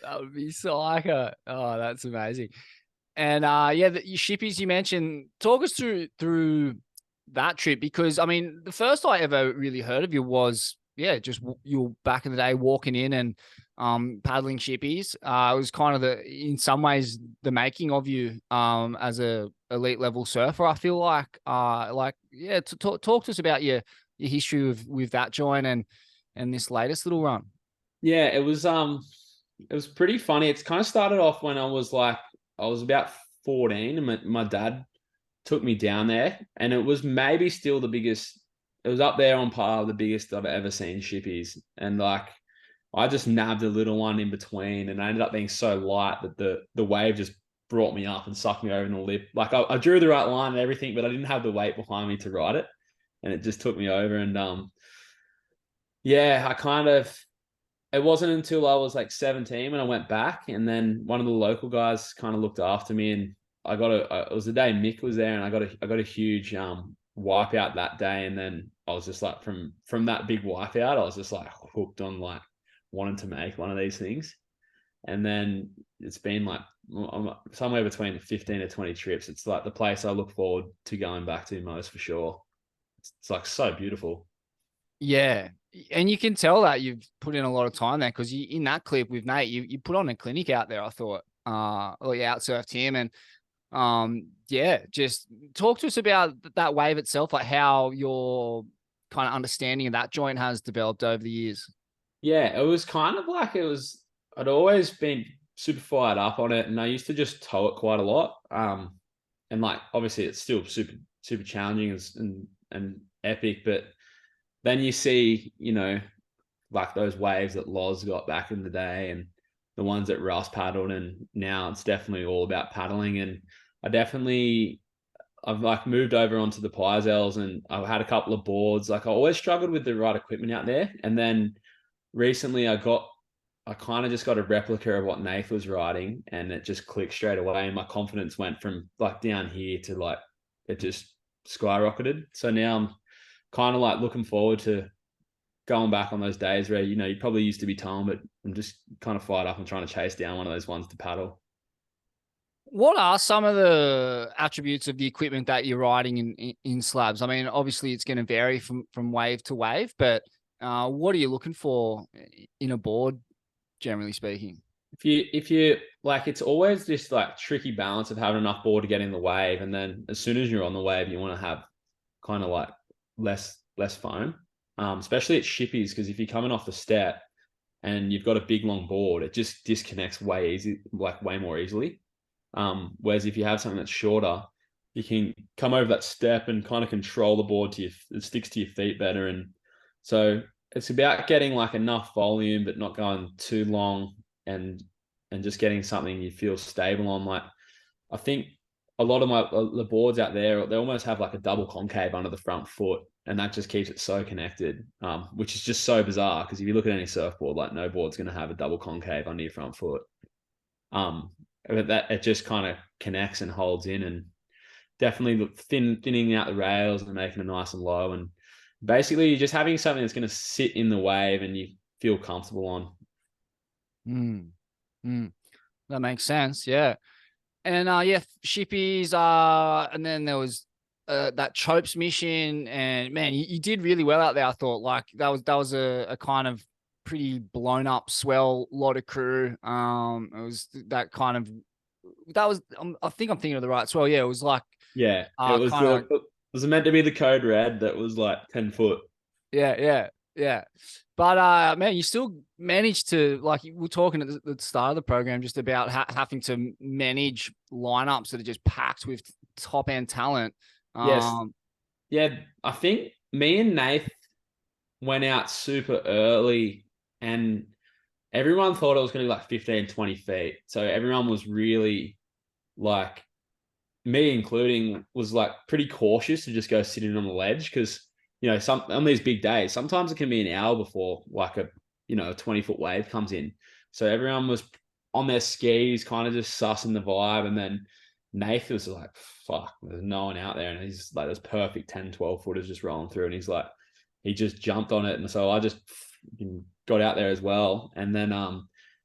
that would be psycho. Oh, that's amazing. And yeah, your shippies you mentioned. Talk us through that trip, because I mean, the first I ever really heard of you was just you were back in the day walking in and paddling shippies. It was kind of in some ways the making of you as a elite level surfer. I feel like yeah. Talk to us about your history with that joint and this latest little run. Yeah, it was pretty funny. It's kind of started off when I was about 14, and my dad took me down there, and it was maybe still the biggest. It was up there on par with the biggest I've ever seen shippies, and like I just nabbed a little one in between, and I ended up being so light that the wave just brought me up and sucked me over in the lip. Like I drew the right line and everything, but I didn't have the weight behind me to ride it, and it just took me over. And yeah, I kind of. It wasn't until I was like 17 when I went back, and then one of the local guys kind of looked after me, and it was the day Mick was there, and I got a huge wipeout that day. And then I was just like, from that big wipeout, I was just like hooked on like wanting to make one of these things. And then it's been like somewhere between 15 to 20 trips. It's like the place I look forward to going back to most, for sure. It's like so beautiful. Yeah. And you can tell that you've put in a lot of time there, because you in that clip with Nate, you put on a clinic out there, I thought. Or you outsurfed him, and yeah, just talk to us about that wave itself, like how your kind of understanding of that joint has developed over the years. Yeah, it was kind of like I'd always been super fired up on it, and I used to just tow it quite a lot. And like obviously it's still super challenging and epic, but then you see, like those waves that Loz got back in the day, and the ones that Russ paddled, and now it's definitely all about paddling. And I've like moved over onto the Pizels, and I've had a couple of boards. Like I always struggled with the right equipment out there, and then recently I kind of just got a replica of what Nath was riding, and it just clicked straight away. And my confidence went from like down here to like, it just skyrocketed. So now I'm kind of like looking forward to going back on those days where, you know, you probably used to be towing, but I'm just kind of fired up and trying to chase down one of those ones to paddle. What are some of the attributes of the equipment that you're riding in slabs? I mean, obviously it's going to vary from wave to wave, but what are you looking for in a board, generally speaking? If you like, it's always this like tricky balance of having enough board to get in the wave, and then as soon as you're on the wave, you want to have kind of like less foam, especially at shippies, because if you're coming off the step and you've got a big long board, it just disconnects way more easily. Whereas if you have something that's shorter, you can come over that step and kind of control the board it sticks to your feet better. And so it's about getting like enough volume, but not going too long, and just getting something you feel stable on. Like, I think a lot of the boards out there, they almost have like a double concave under the front foot, and that just keeps it so connected, which is just so bizarre, because if you look at any surfboard, like no board's going to have a double concave under your front foot. But that it just kind of connects and holds in, and definitely thinning out the rails and making it nice and low, and basically you're just having something that's going to sit in the wave and you feel comfortable on. That makes sense. Yeah. And yeah, shippies, and then there was that Chopes mission, and man, you did really well out there. I thought, like, that was a kind of pretty blown up swell lot of crew. It was that kind of I think I'm thinking of the right swell. Yeah, it was like it was meant to be the code red that was like 10 foot. Yeah. But man, you still managed to, like, we were talking at the start of the program just about having to manage lineups that are just packed with top end talent. Yes. Yeah, I think me and Nath went out super early, and everyone thought it was going to be like 15, 20 feet. So everyone was really, like, me including, was like pretty cautious to just go sitting on the ledge, because, you know, on these big days, sometimes it can be an hour before like a 20-foot wave comes in. So everyone was on their skis, kind of just sussing the vibe. And then Nath was like, fuck, there's no one out there. And he's like, there's perfect 10, 12 footers just rolling through. And he's like, he just jumped on it. And so I just got out there as well. And then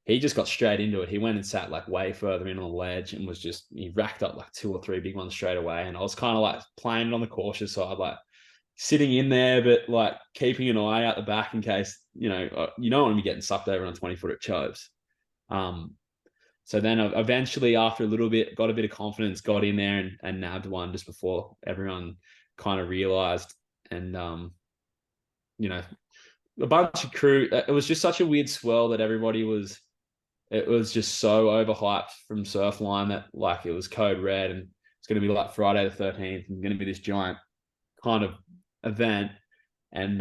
he just got straight into it. He went and sat like way further in on the ledge, and he racked up like 2 or 3 big ones straight away. And I was kind of like playing it on the cautious side, like sitting in there, but like keeping an eye out the back in case, you don't want to be getting sucked over on a 20 foot at Chopes. So then eventually, after a little bit, got a bit of confidence, got in there and nabbed one just before everyone kind of realized. And, a bunch of crew, it was just such a weird swell that it was just so overhyped from Surfline that, like, it was code red, and it's going to be like Friday the 13th, and going to be this giant kind of event, and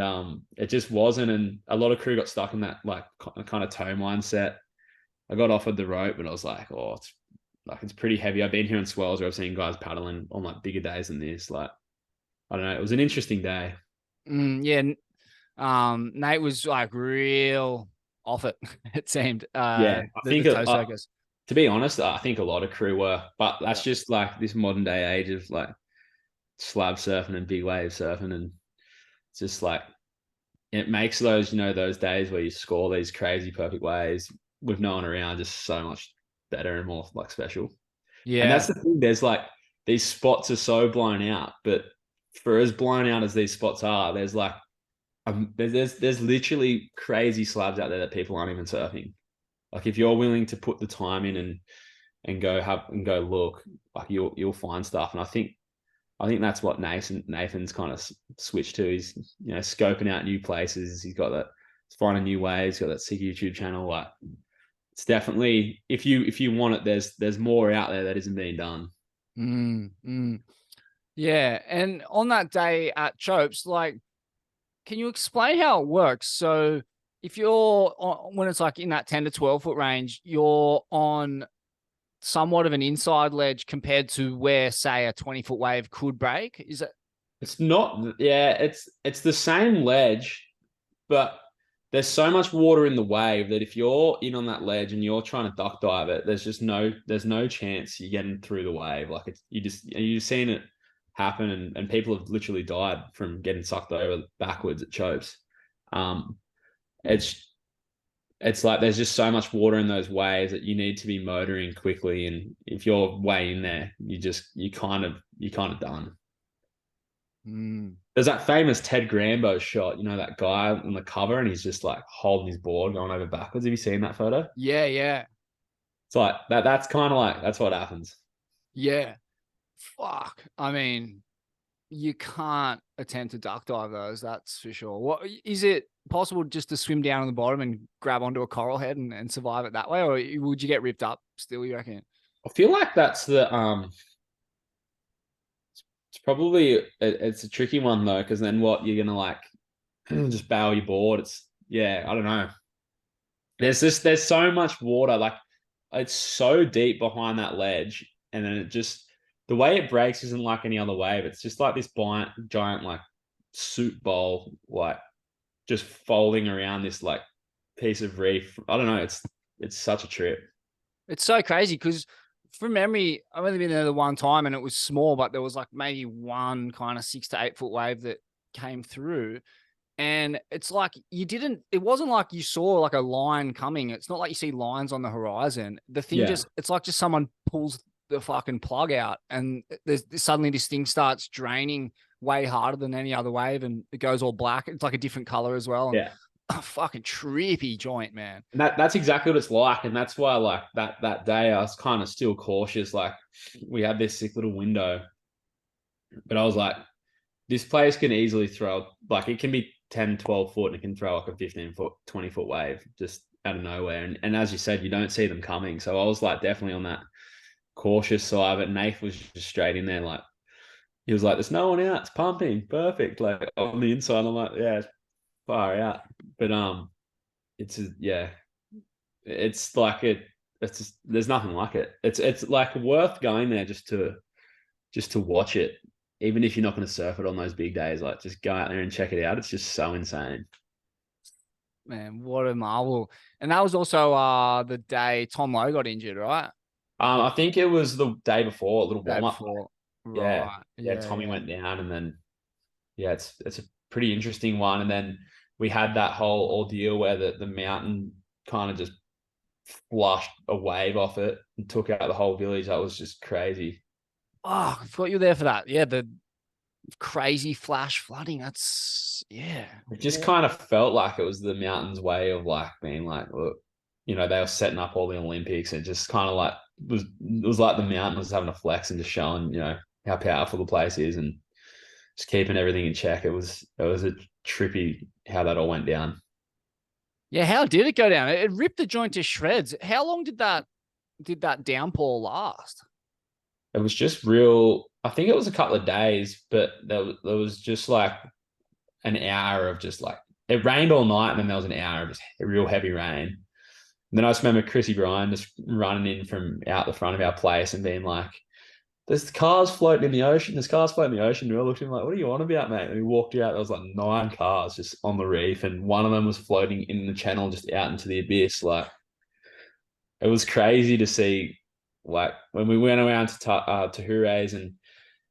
it just wasn't. And a lot of crew got stuck in that like kind of toe mindset. I got offered the rope, but I was like, oh, it's pretty heavy. I've been here in swells where I've seen guys paddling on like bigger days than this. Like, I don't know, it was an interesting day. Yeah. Nate was like real off it. It seemed. Yeah, I think the toe circus. To be honest, I think a lot of crew were, but that's just like this modern day age of like slab surfing and big wave surfing, and it's just like, it makes those those days where you score these crazy perfect waves with no one around just so much better and more like special. Yeah, and that's the thing. There's like, these spots are so blown out, but for as blown out as these spots are, there's like there's literally crazy slabs out there that people aren't even surfing. Like, if you're willing to put the time in and go look, like, you'll find stuff. And I think that's what Nathan's kind of switched to. He's scoping out new places. He's finding new ways. He's got that sick YouTube channel. Like, it's definitely, if you want it, there's more out there that isn't being done. Yeah, and on that day at Chopes, like, can you explain how it works? So if when it's like in that 10 to 12 foot range, you're on somewhat of an inside ledge compared to where, say, a 20-foot wave could break. Is it? It's not. Yeah, it's the same ledge, but there's so much water in the wave that if you're in on that ledge and you're trying to duck dive it, there's no chance you're getting through the wave. Like, you've seen it happen, and people have literally died from getting sucked over backwards at Chopes. Um, it's it's like there's just so much water in those waves that you need to be motoring quickly, and if you're way in there, you kind of done. Mm. There's that famous Ted Grambo shot, that guy on the cover, and he's just like holding his board, going over backwards. Have you seen that photo? Yeah, yeah, It's like that. That's kind of like that's what happens. yeah. Fuck. I mean, you can't attempt to duck dive those, that's for sure. What is it possible just to swim down on the bottom and grab onto a coral head and survive it that way, or would you get ripped up still, you reckon? I feel like that's the It's probably it's a tricky one though, because then what you're gonna like just bail your board. It's yeah, I don't know. There's so much water, like it's so deep behind that ledge, and then it just the way it breaks isn't like any other wave. It's just like this giant like soup bowl, like just folding around this like piece of reef. I don't know. It's such a trip. It's so crazy because from memory, I've only been there the one time and it was small, but there was like maybe one kind of 6 to 8 foot wave that came through. And it's like it wasn't like you saw like a line coming. It's not like you see lines on the horizon. The thing Yeah, it's like just someone pulls the fucking plug out and suddenly this thing starts draining way harder than any other wave and it goes all black. It's like a different color as well. And yeah. a fucking trippy joint, man. And that's exactly what it's like, and that's why like that day I was kind of still cautious. Like we had this sick little window, but I was like, this place can easily throw like it can be 10, 12 foot, and it can throw like a 15-foot, 20-foot wave just out of nowhere. And as you said, you don't see them coming. So I was like definitely on that cautious side, but Nath was just straight in there. Like he was like, there's no one out, it's pumping, perfect. Like on the inside, I'm like, yeah, it's far out. But yeah, it's like it's just, there's nothing like it. It's like worth going there just to watch it, even if you're not going to surf it on those big days. Like just go out there and check it out. It's just so insane. Man, what a marvel. And that was also the day Tom Lowe got injured, right? I think it was the day before, a little Day warm up. before. Yeah, Right. yeah. Yeah, Tommy yeah. went down, and then yeah, it's a pretty interesting one. And then we had that whole ordeal where the mountain kind of just flushed a wave off it and took out the whole village. That was just crazy. Oh, I forgot you were there for that. Yeah, the crazy flash flooding. That's yeah. It just kind of felt like it was the mountain's way of like being like, look, they were setting up all the Olympics. And just kind of like it was like the mountain was having a flex and just showing, how powerful the place is and just keeping everything in check. It was a trippy how that all went down. Yeah, how did it go down? It ripped the joint to shreds. How long did that downpour last? It was just real. I think it was a couple of days, but there was just like an hour of just like it rained all night, and then there was an hour of just real heavy rain. And then I just remember Chrissy Bryan just running in from out the front of our place and being like, "There's cars floating in the ocean. There's cars floating in the ocean." And we all looked at him like, "What are you on about, mate?" And we walked out. There was like 9 cars just on the reef, and one of them was floating in the channel just out into the abyss. Like it was crazy to see. Like when we went around to Tahura's, and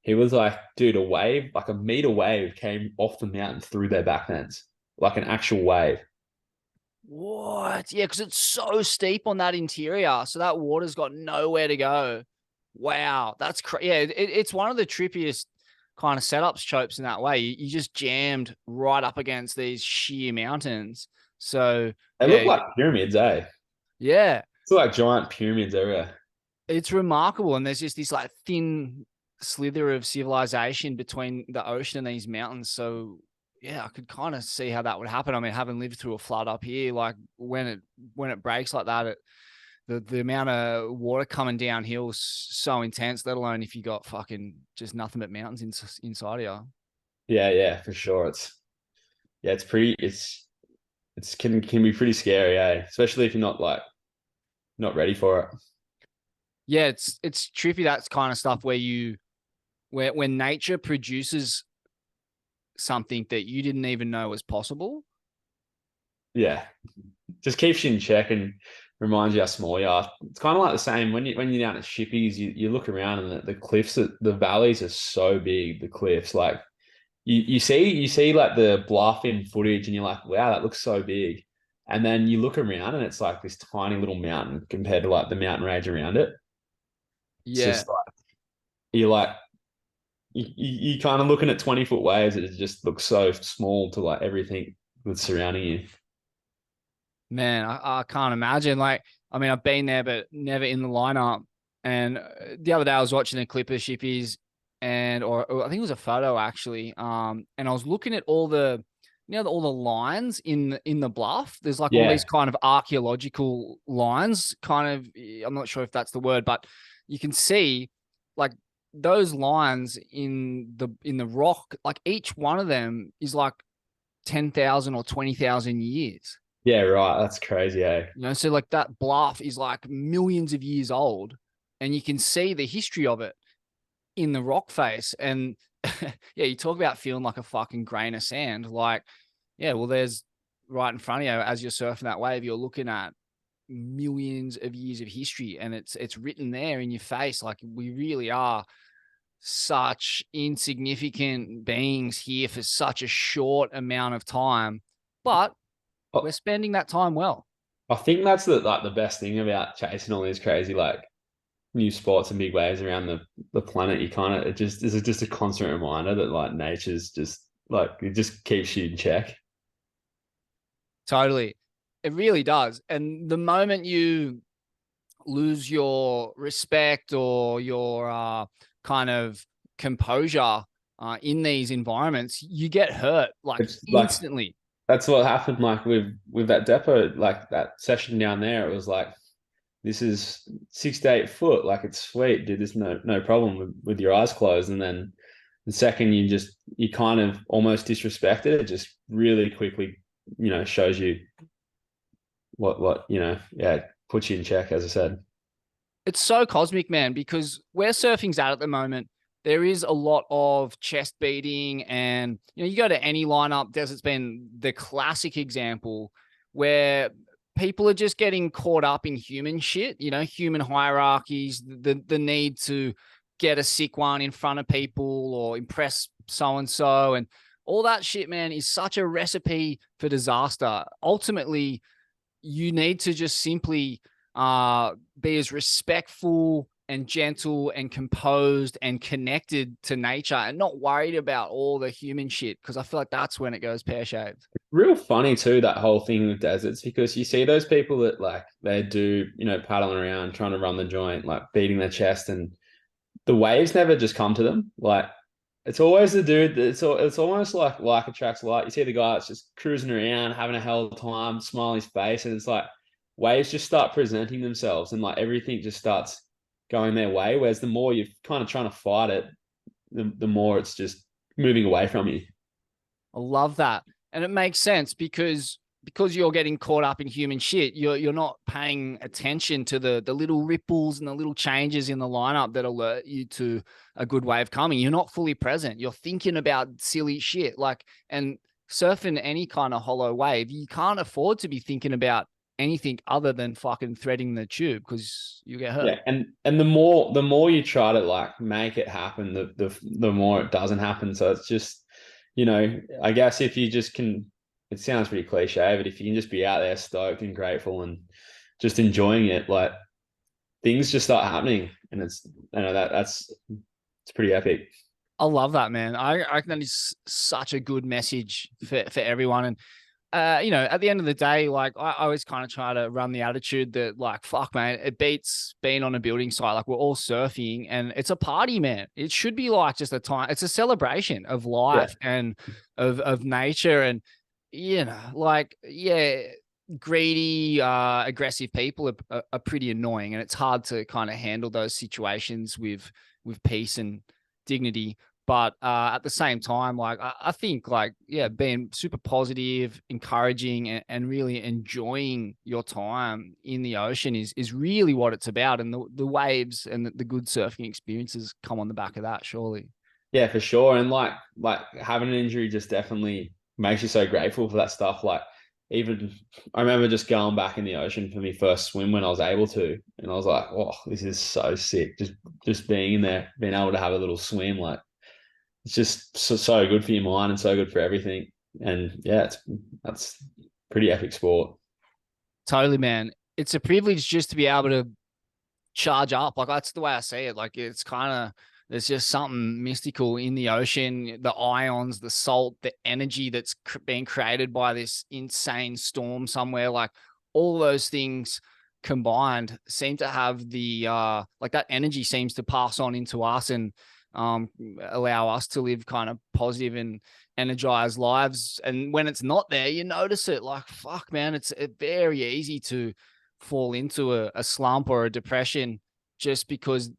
he was like, dude, a wave, like a meter wave came off the mountain through their back fence, like an actual wave. What? Yeah, because it's so steep on that interior. So that water's got nowhere to go. Wow. That's crazy. Yeah, it's one of the trippiest kind of setups, Chopes, in that way. You just jammed right up against these sheer mountains. So, They look yeah, like pyramids, eh? yeah, It's like giant pyramids everywhere. it's remarkable. And there's just this like thin slither of civilization between the ocean and these mountains. So, yeah, I could kind of see how that would happen. I mean, having lived through a flood up here, like when it breaks like that, the amount of water coming downhill is so intense, let alone if you got fucking just nothing but mountains inside of you. Yeah, yeah, for sure. It's pretty. It's can be pretty scary, eh? Especially if you're not ready for it. Yeah, it's trippy. That's kind of stuff where when nature produces something that you didn't even know was possible. Yeah, just keeps you in check and reminds you how small you are. It's kind of like the same when you're down at Shippies. You look around and the cliffs, the valleys are so big. The cliffs, like you see like the bluff in footage, and you're like, wow, that looks so big. And then you look around, and it's like this tiny little mountain compared to like the mountain range around it. It's Yeah, just like you're like you kind of looking at 20-foot waves. It just looks so small to like everything that's surrounding you. man, I can't imagine. Like, I mean, I've been there, but never in the lineup. And the other day I was watching a clip of Shippies, or I think it was a photo actually. And I was looking at all all the lines in the bluff. There's like all these Yeah, kind of archaeological lines, kind of. I'm not sure if that's the word, but you can see like those lines in the rock. Like each one of them is like 10,000 or 20,000 years. yeah, right. That's crazy, eh? So like that bluff is like millions of years old, and you can see the history of it in the rock face. And yeah, you talk about feeling like a fucking grain of sand. Like, yeah, well, there's right in front of you as you're surfing that wave, you're looking at millions of years of history, and it's written there in your face. Like we really are such insignificant beings here for such a short amount of time, but we're Oh, spending that time well. I think that's the best thing about chasing all these crazy like new spots and big waves around the planet. You kind of it just is just a constant reminder that like nature's just like it just keeps you in check. Totally. It really does. And the moment you lose your respect or your kind of composure in these environments, you get hurt like It's like instantly. that's what happened like with that depot, like that session down there. It was like this is 6 to 8 foot, like it's sweet, dude. There's no problem with your eyes closed, and then the second you kind of almost disrespect it, it just really quickly, shows you what yeah, puts you in check, as I said. It's so cosmic, man, because where surfing's at the moment, there is a lot of chest beating. And, you go to any lineup, Desert's been the classic example where people are just getting caught up in human shit, human hierarchies, the need to get a sick one in front of people or impress so and so. And all that shit, man, is such a recipe for disaster. Ultimately, you need to just simply be as respectful and gentle and composed and connected to nature and not worried about all the human shit, because I feel like that's when it goes pear-shaped. Real funny too, that whole thing with deserts, because you see those people that like they do, paddling around trying to run the joint, like beating their chest, and the waves never just come to them. Like it's always the dude. It's almost like attracts like. You see the guy that's just cruising around, having a hell of a time, smiling his face, and it's like waves just start presenting themselves, and like everything just starts going their way. Whereas the more you're kind of trying to fight it, the more it's just moving away from you. I love that. And it makes sense because you're getting caught up in human shit. You're not paying attention to the little ripples and the little changes in the lineup that alert you to a good wave coming. You're not fully present. You're thinking about silly shit. Like, and surfing any kind of hollow wave, you can't afford to be thinking about anything other than fucking threading the tube because you get hurt. Yeah, and the more you try to like make it happen, the more it doesn't happen. So it's just, I guess if you just can, it sounds pretty cliche, but if you can just be out there stoked and grateful and just enjoying it, like things just start happening, and it's, it's pretty epic. I love that, man. I think that is such a good message for everyone. And at the end of the day, like I always kind of try to run the attitude that like, fuck, man, it beats being on a building site. Like we're all surfing and it's a party, man. It should be like just a time. It's a celebration of Yeah, life and of nature. And, like, yeah, greedy, aggressive people are pretty annoying. And it's hard to kind of handle those situations with peace and dignity. But at the same time, like I think, like, yeah, being super positive, encouraging, and really enjoying your time in the ocean is really what it's about. And the waves and the good surfing experiences come on the back of that, surely. yeah, for sure. And like having an injury just definitely makes you so grateful for that stuff. Like even I remember just going back in the ocean for my first swim when I was able to, and I was like, oh, this is so sick. Just being in there, being able to have a little swim, like it's just so good for your mind and so good for everything. And yeah, that's pretty epic sport. Totally, man. It's a privilege just to be able to charge up. Like that's the way I see it. Like it's kind of there's just something mystical in the ocean, the ions, the salt, the energy that's being created by this insane storm somewhere. Like all those things combined seem to have the like that energy seems to pass on into us and allow us to live kind of positive and energized lives. And when it's not there, you notice it. Like fuck, man, it's very easy to fall into a slump or a depression just because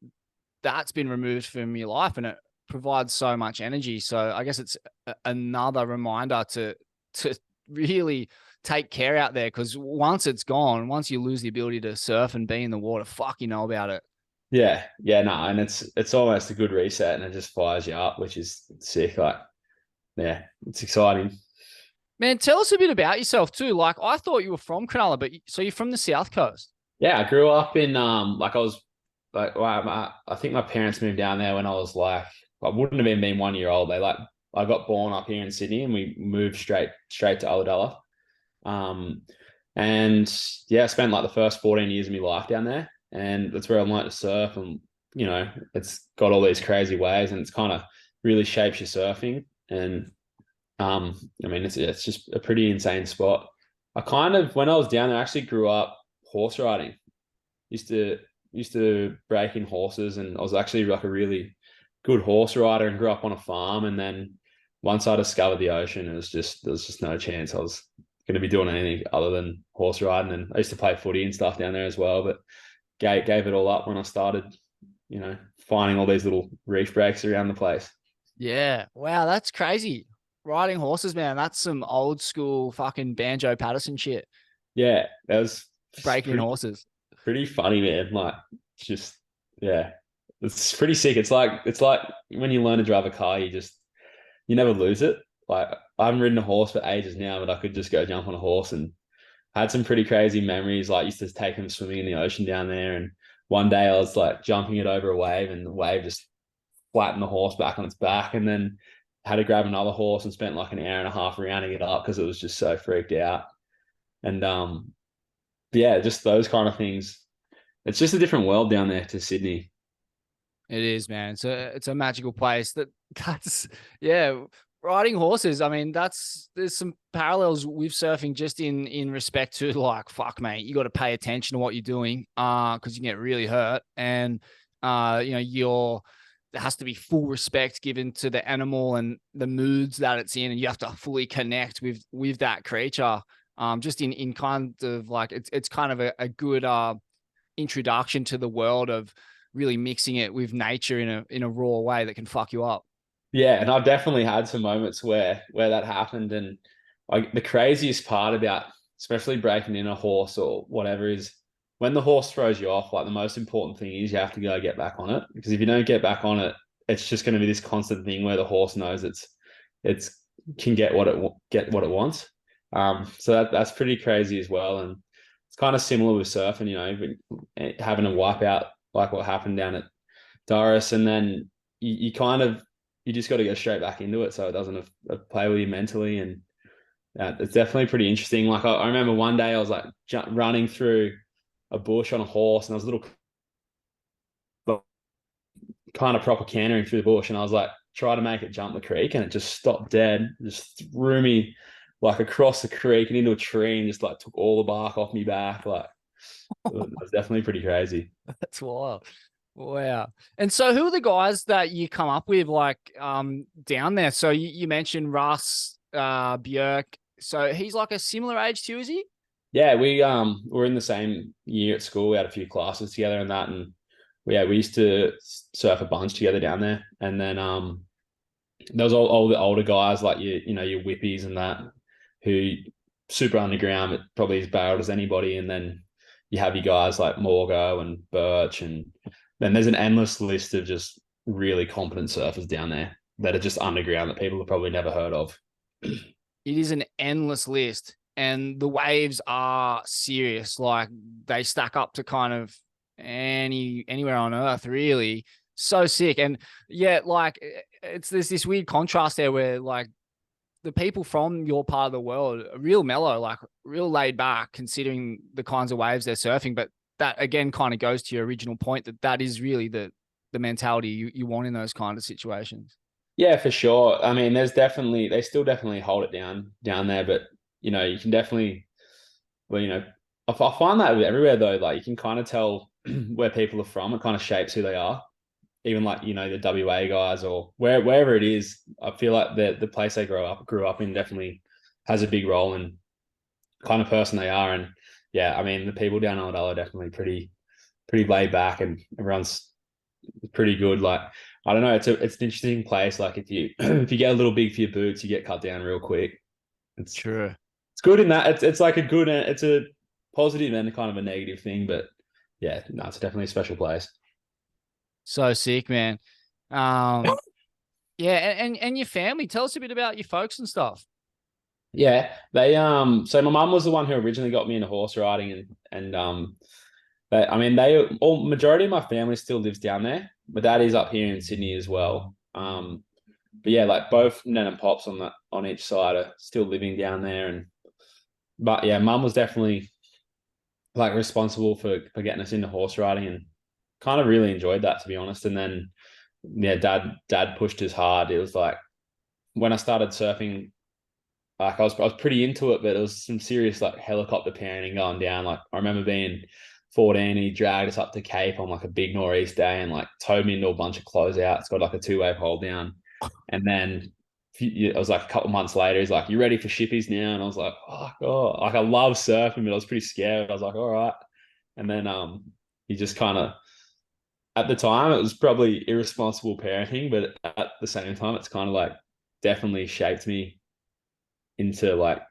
that's been removed from your life and it provides so much energy. So I guess it's another reminder to really take care out there, because once it's gone, once you lose the ability to surf and be in the water, fuck, you know about it. Yeah, no, and it's almost a good reset, and it just fires you up, which is sick. Like, yeah, it's exciting. Man, tell us a bit about yourself too. Like I thought you were from Cronulla, but so you're from the South Coast. Yeah, I grew up in like I was like well, I think my parents moved down there when I was like I wouldn't have even been 1 year old. They like I got born up here in Sydney and we moved straight to Ulladulla. Um, and yeah, I spent like the first 14 years of my life down there, and that's where I learned to surf. And it's got all these crazy waves, and it's kind of really shapes your surfing. And I mean, it's just a pretty insane spot. I kind of when I was down there, I actually grew up horse riding. Used to used to break in horses, and I was actually like a really good horse rider, and grew up on a farm. And then once I discovered the ocean, there was just no chance I was going to be doing anything other than horse riding. And I used to play footy and stuff down there as well, but gave it all up when I started, finding all these little reef breaks around the place. Yeah. Wow, that's crazy. Riding horses, man. That's some old school fucking Banjo Patterson shit. Yeah, that was Breaking in pretty horses. pretty funny, man. Like, it's just yeah, it's pretty sick. It's like when you learn to drive a car, you never lose it. Like I haven't ridden a horse for ages now, but I could just go jump on a horse and had some pretty crazy memories. Like used to take them swimming in the ocean down there, and one day I was like jumping it over a wave, and the wave just flattened the horse back on its back, and then had to grab another horse and spent like an hour and a half rounding it up because it was just so freaked out. And yeah, just those kind of things. It's just a different world down there to Sydney. It is, man. It's a magical place. That's yeah. Riding horses. I mean, there's some parallels with surfing just in respect to like, fuck, mate, you got to pay attention to what you're doing, because you can get really hurt, and there has to be full respect given to the animal and the moods that it's in, and you have to fully connect with that creature. Just in kind of like it's kind of a good introduction to the world of really mixing it with nature in a raw way that can fuck you up. Yeah, and I've definitely had some moments where that happened, and like the craziest part about especially breaking in a horse or whatever is when the horse throws you off. Like the most important thing is you have to go get back on it, because if you don't get back on it, it's just going to be this constant thing where the horse knows it's can get what it wants. So that's pretty crazy as well, and it's kind of similar with surfing. Having a wipeout like what happened down at Doris, and then you kind of you just got to go straight back into it so it doesn't play with you mentally. And it's definitely pretty interesting. Like I remember one day I was like running through a bush on a horse, and I was a little kind of proper cantering through the bush, and I was like try to make it jump the creek, and it just stopped dead, just threw me like across the creek and into a tree, and just like took all the bark off me back. Like it was definitely pretty crazy. That's wild. Wow. And so who are the guys that you come up with like down there? So you mentioned Russ Björk. So he's like a similar age to you, is he? Yeah, we were in the same year at school. We had a few classes together and that, and we used to surf a bunch together down there. And then there was all the older guys like your Whippies and that, who super underground, but probably as barreled as anybody. And then you have your guys like Morgo and Birch, and then there's an endless list of just really competent surfers down there that are just underground that people have probably never heard of. It is an endless list, and the waves are serious. Like they stack up to kind of anywhere on earth, really. So sick. And yeah, like there's this weird contrast there where like the people from your part of the world are real mellow, like real laid back, considering the kinds of waves they're surfing. But that again kind of goes to your original point that that is really the mentality you want in those kind of situations. Yeah, for sure. I mean, they still definitely hold it down there, but you can definitely, well, I find that everywhere though, like you can kind of tell where people are from. It kind of shapes who they are. Even like, the WA guys or wherever it is, I feel like the place they grew up in definitely has a big role in kind of person they are. And yeah, I mean, the people down in Ulladulla are definitely pretty laid back, and everyone's pretty good. Like, I don't know, it's an interesting place. Like if you if you get a little big for your boots, you get cut down real quick. It's True. it's good in that. It's like it's a positive and kind of a negative thing, but yeah, no, it's definitely a special place. So sick, man. Um, yeah, and your family. Tell us a bit about your folks and stuff. Yeah, so my mum was the one who originally got me into horse riding, and I mean, all majority of my family still lives down there. My dad is up here in Sydney as well. But yeah, like both Nan and Pops on each side are still living down there, but yeah, mum was definitely like responsible for getting us into horse riding, and kind of really enjoyed that, to be honest. And then yeah, dad pushed us hard. It was like when I started surfing, like I was pretty into it, but it was some serious like helicopter parenting going down. Like I remember being 14 and he dragged us up to Cape on like a big nor'east day and like towed me into a bunch of closeouts, got like a 2-wave hold down. And then it was like a couple months later, he's like, "You ready for shippies now?" And I was like, "Oh God," like I love surfing, but I was pretty scared. I was like, "All right." And then he just kind of, at the time it was probably irresponsible parenting, but at the same time it's kind of like definitely shaped me into like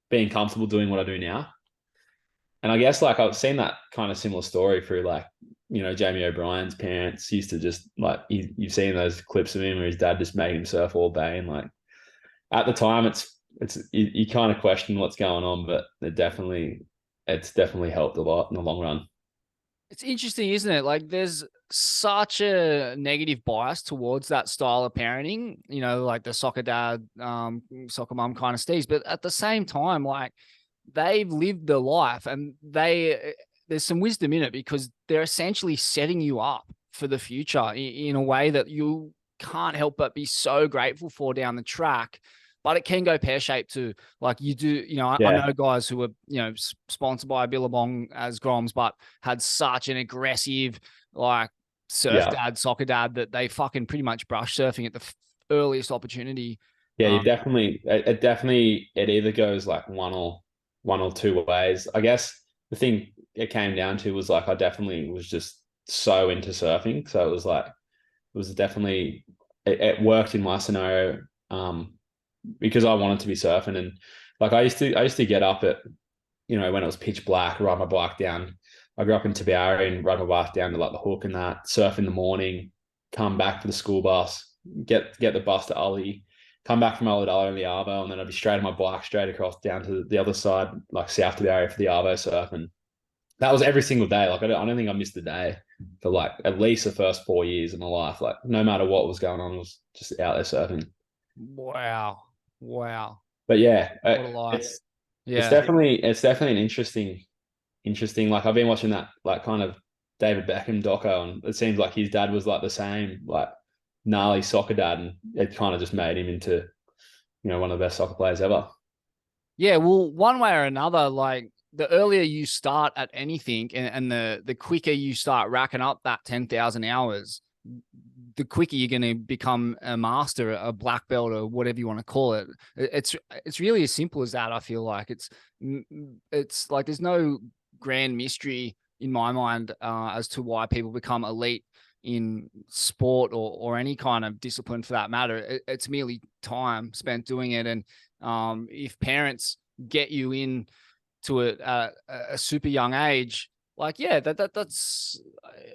being comfortable doing what I do now. And I guess like I've seen that kind of similar story through like, Jamie O'Brien's parents used to just like, you've seen those clips of him where his dad just made him surf all day. And like at the time you kind of question what's going on, but it's definitely helped a lot in the long run. It's interesting, isn't it? Like there's such a negative bias towards that style of parenting, like the soccer dad, soccer mom kind of steez. But at the same time, like they've lived the life and there's some wisdom in it because they're essentially setting you up for the future in a way that you can't help but be so grateful for down the track. But it can go pear-shaped too. Like you do, I Yeah. know guys who were, sponsored by Billabong as Groms, but had such an aggressive, like surf Yeah. dad, soccer dad that they fucking pretty much brush surfing at the earliest opportunity. Yeah. It either goes like one or two ways. I guess the thing it came down to was like, I definitely was just so into surfing. So it was like, it worked in my scenario. Because I wanted to be surfing, and like I used to get up at when it was pitch black, ride my bike down. I grew up in Tabourie and ride my bike down to like the Hook and that, surf in the morning, come back for the school bus, get the bus to Ully, come back from Ulladulla in the Arvo, and then I'd be straight on my bike straight across down to the other side, like South Tabourie for the Arvo surf. And that was every single day. Like I don't think I missed a day for like at least the first 4 years of my life. Like no matter what was going on, I was just out there surfing. Wow. Wow. But yeah, What a life. it's Yeah. definitely an interesting. Like I've been watching that like kind of David Beckham doco, and it seems like his dad was like the same like gnarly soccer dad, and it kind of just made him into one of the best soccer players ever. Yeah. Well, one way or another, like the earlier you start at anything and the quicker you start racking up that 10,000 hours, the quicker you're going to become a master, a black belt, or whatever you want to call it. It's really as simple as that. I feel like it's like there's no grand mystery in my mind as to why people become elite in sport or any kind of discipline for that matter. It's merely time spent doing it. And if parents get you in to it at a super young age, like, yeah, that's,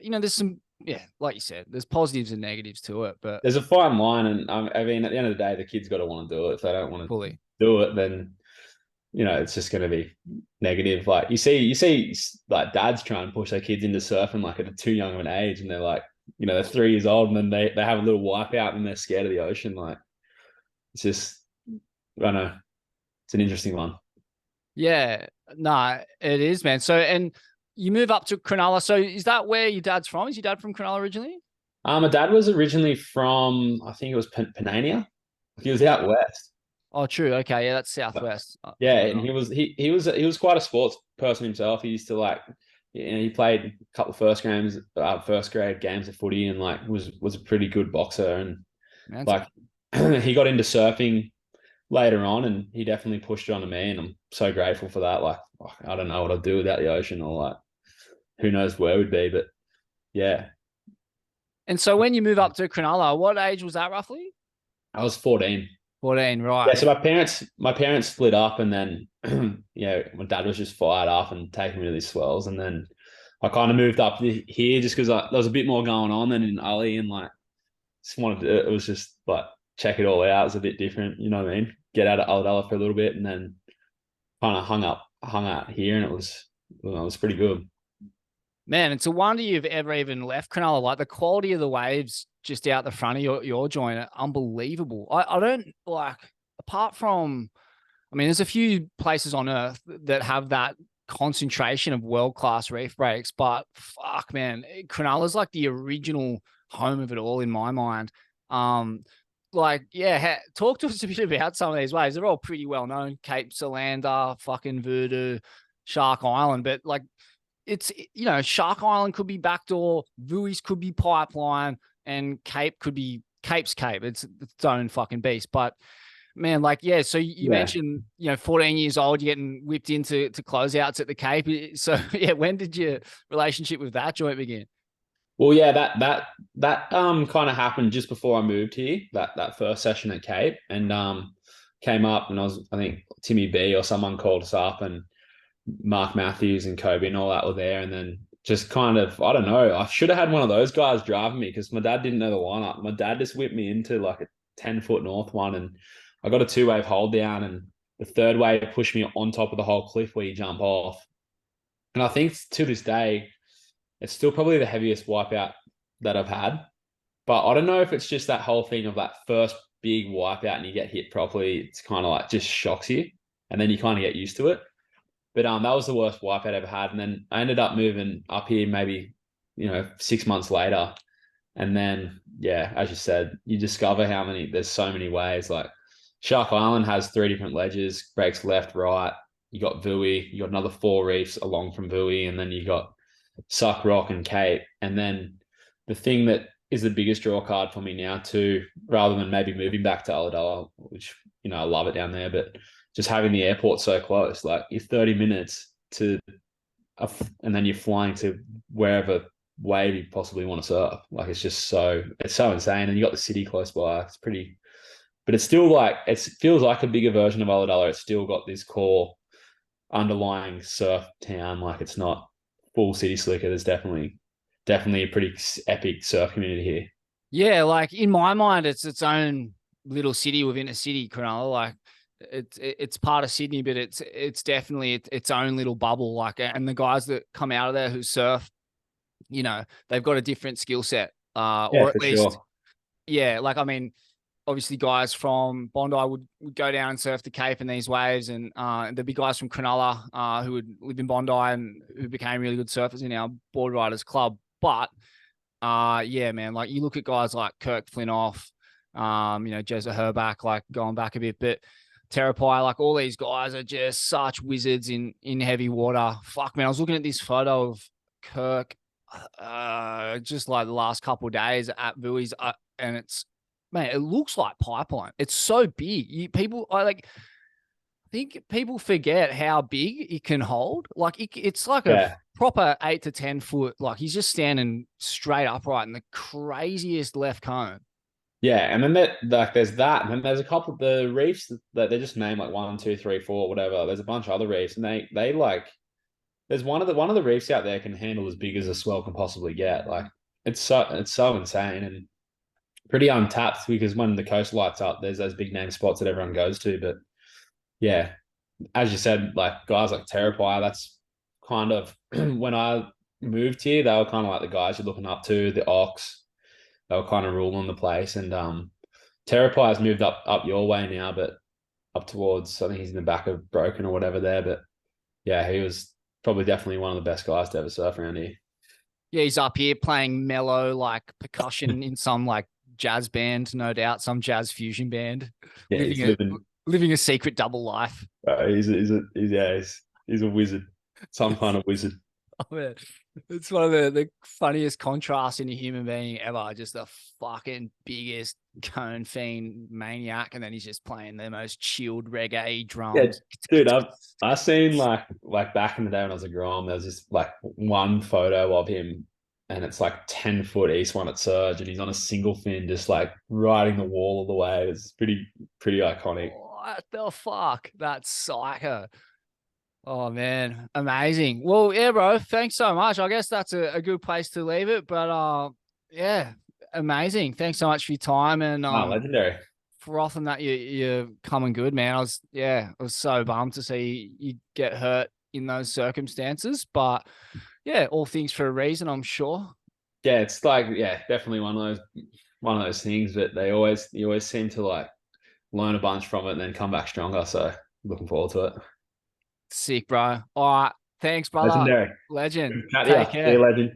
there's some, yeah, like you said, there's positives and negatives to it, but There's a fine line, and I mean, at the end of the day, the kid's got to want to do it. If they don't want to fully. do it, then it's just going to be negative. Like you see like dads trying to push their kids into surfing like at a too young of an age, and they're like they're 3 years old and then they have a little wipeout and they're scared of the ocean. Like it's just, I don't know. It's an interesting one. Yeah, no, it is, man. So, and you move up to Cronulla. So, is that where your dad's from? Is your dad from Cronulla originally? My dad was originally from, I think it was Penania. He was out west. Oh, true. Okay, yeah, that's Southwest. Yeah, Further and on. he was quite a sports person himself. He used to like, he played a couple of first grade games of footy, and like was a pretty good boxer. And Man, like he got into surfing later on, and he definitely pushed it onto me, and I'm so grateful for that. Like I don't know what I'd do without the ocean, or like who knows where we'd be, but yeah. and so when you move up to Cronulla, what age was that roughly? I was 14. 14, Yeah, right. so my parents split up, and then my dad was just fired up and taking me to these swells, and then I kind of moved up here just because there was a bit more going on than in Ali, and like just wanted to, it was just like check it all out. It's a bit different, you know what I mean? Get out of Ulladulla for a little bit, and then kind of hung out here, and it was pretty good. Man, it's a wonder you've ever even left Cronulla. Like the quality of the waves just out the front of your joint are unbelievable. I don't like, apart from, I mean, there's a few places on earth that have that concentration of world-class reef breaks, but fuck, man, Cronulla's like the original home of it all in my mind. Like, yeah, talk to us a bit about some of these waves. They're all pretty well known. Cape Solander, fucking Voodoo, Shark Island, but like it's, Shark Island could be backdoor, Vui's could be pipeline, and Cape could be Cape's Cape. It's its own fucking beast. But man, like, yeah, so you Yeah. mentioned, 14 years old, you're getting whipped into closeouts at the Cape. So yeah, when did your relationship with that joint begin? Well, yeah, that kind of happened just before I moved here. That first session at Cape, and came up, and I think Timmy B or someone called us up, and Mark Matthews and Kobe and all that were there, and then just kind of, I don't know, I should have had one of those guys driving me because my dad didn't know the lineup. My dad just whipped me into like a 10-foot north one, and I got a 2-wave hold down, and the third wave pushed me on top of the whole cliff where you jump off. And I think to this day, it's still probably the heaviest wipeout that I've had. But I don't know if it's just that whole thing of that first big wipeout and you get hit properly. It's kind of like just shocks you, and then you kind of get used to it. But that was the worst wipe I'd ever had. And then I ended up moving up here maybe, 6 months later. And then, yeah, as you said, you discover there's so many ways. Like Shark Island has 3 different ledges, breaks left, right. You got Vui, you got another 4 reefs along from Vui, and then you got Suck Rock and Cape. And then the thing that is the biggest draw card for me now too, rather than maybe moving back to Ulladulla, which, I love it down there, but just having the airport so close, like you're 30 minutes to, and then you're flying to wherever wave you possibly want to surf. Like it's so insane. And you got the city close by. It's pretty, but it's still like, it feels like a bigger version of Ulladulla. It's still got this core underlying surf town. Like it's not full city slicker. There's definitely a pretty epic surf community here. Yeah, like in my mind, it's its own little city within a city, Cronulla. Like it's part of Sydney, but it's definitely its own little bubble. Like, and the guys that come out of there who surf, they've got a different skill set, Yeah, or at for least, sure. yeah. Like, I mean, obviously, guys from Bondi would go down and surf the Cape in these waves, and there'd be guys from Cronulla who would live in Bondi and who became really good surfers in our board riders club. But yeah, man, like you look at guys like Kirk Flintoff, Jezza Herback, like going back a bit, but Terapai, like all these guys are just such wizards in heavy water. Fuck, man, I was looking at this photo of Kirk just like the last couple of days at Vui's, and it's, man, it looks like pipeline. It's so big. I think people forget how big it can hold. Like it's like a Yeah. proper 8 to 10 foot. Like he's just standing straight upright in the craziest left cone. Yeah, and then there's that, and then there's a couple of the reefs that they just name like 1, 2, 3, 4, whatever. There's a bunch of other reefs, and they like there's one of the reefs out there can handle as big as a swell can possibly get. Like it's so insane and pretty untapped because when the coast lights up, there's those big name spots that everyone goes to. But yeah, as you said, like guys like Terapai, that's kind of when I moved here, they were kind of like the guys you're looking up to, the Ox. They were kind of ruling the place. And Terrapie's moved up your way now, but up towards, I think he's in the back of Broken or whatever there. But yeah, he was probably definitely one of the best guys to ever surf around here. Yeah, he's up here playing mellow like percussion in some like jazz band, no doubt, some jazz fusion band, Yeah, he's living a secret double life. He's a wizard, some kind of wizard. Oh, man. It's one of the funniest contrasts in a human being ever. Just the fucking biggest cone fiend maniac, and then he's just playing the most chilled reggae drums. Yeah, dude, I've seen like back in the day when I was a grom, there was this like one photo of him, and it's like 10 foot east one at Surge, and he's on a single fin, just like riding the wall all the way. It's pretty iconic. What the fuck? That's psycho. Oh man, amazing. Well, yeah, bro. Thanks so much. I guess that's a good place to leave it. But yeah, amazing. Thanks so much for your time and Legendary. frothing that you're coming good, man. I was so bummed to see you get hurt in those circumstances. But yeah, all things for a reason, I'm sure. Yeah, it's like, yeah, definitely one of those things. But you always seem to like learn a bunch from it and then come back stronger. So looking forward to it. Sick, bro. All right. Thanks, brother. Legendary. Legend. Take Take care. care. Legend.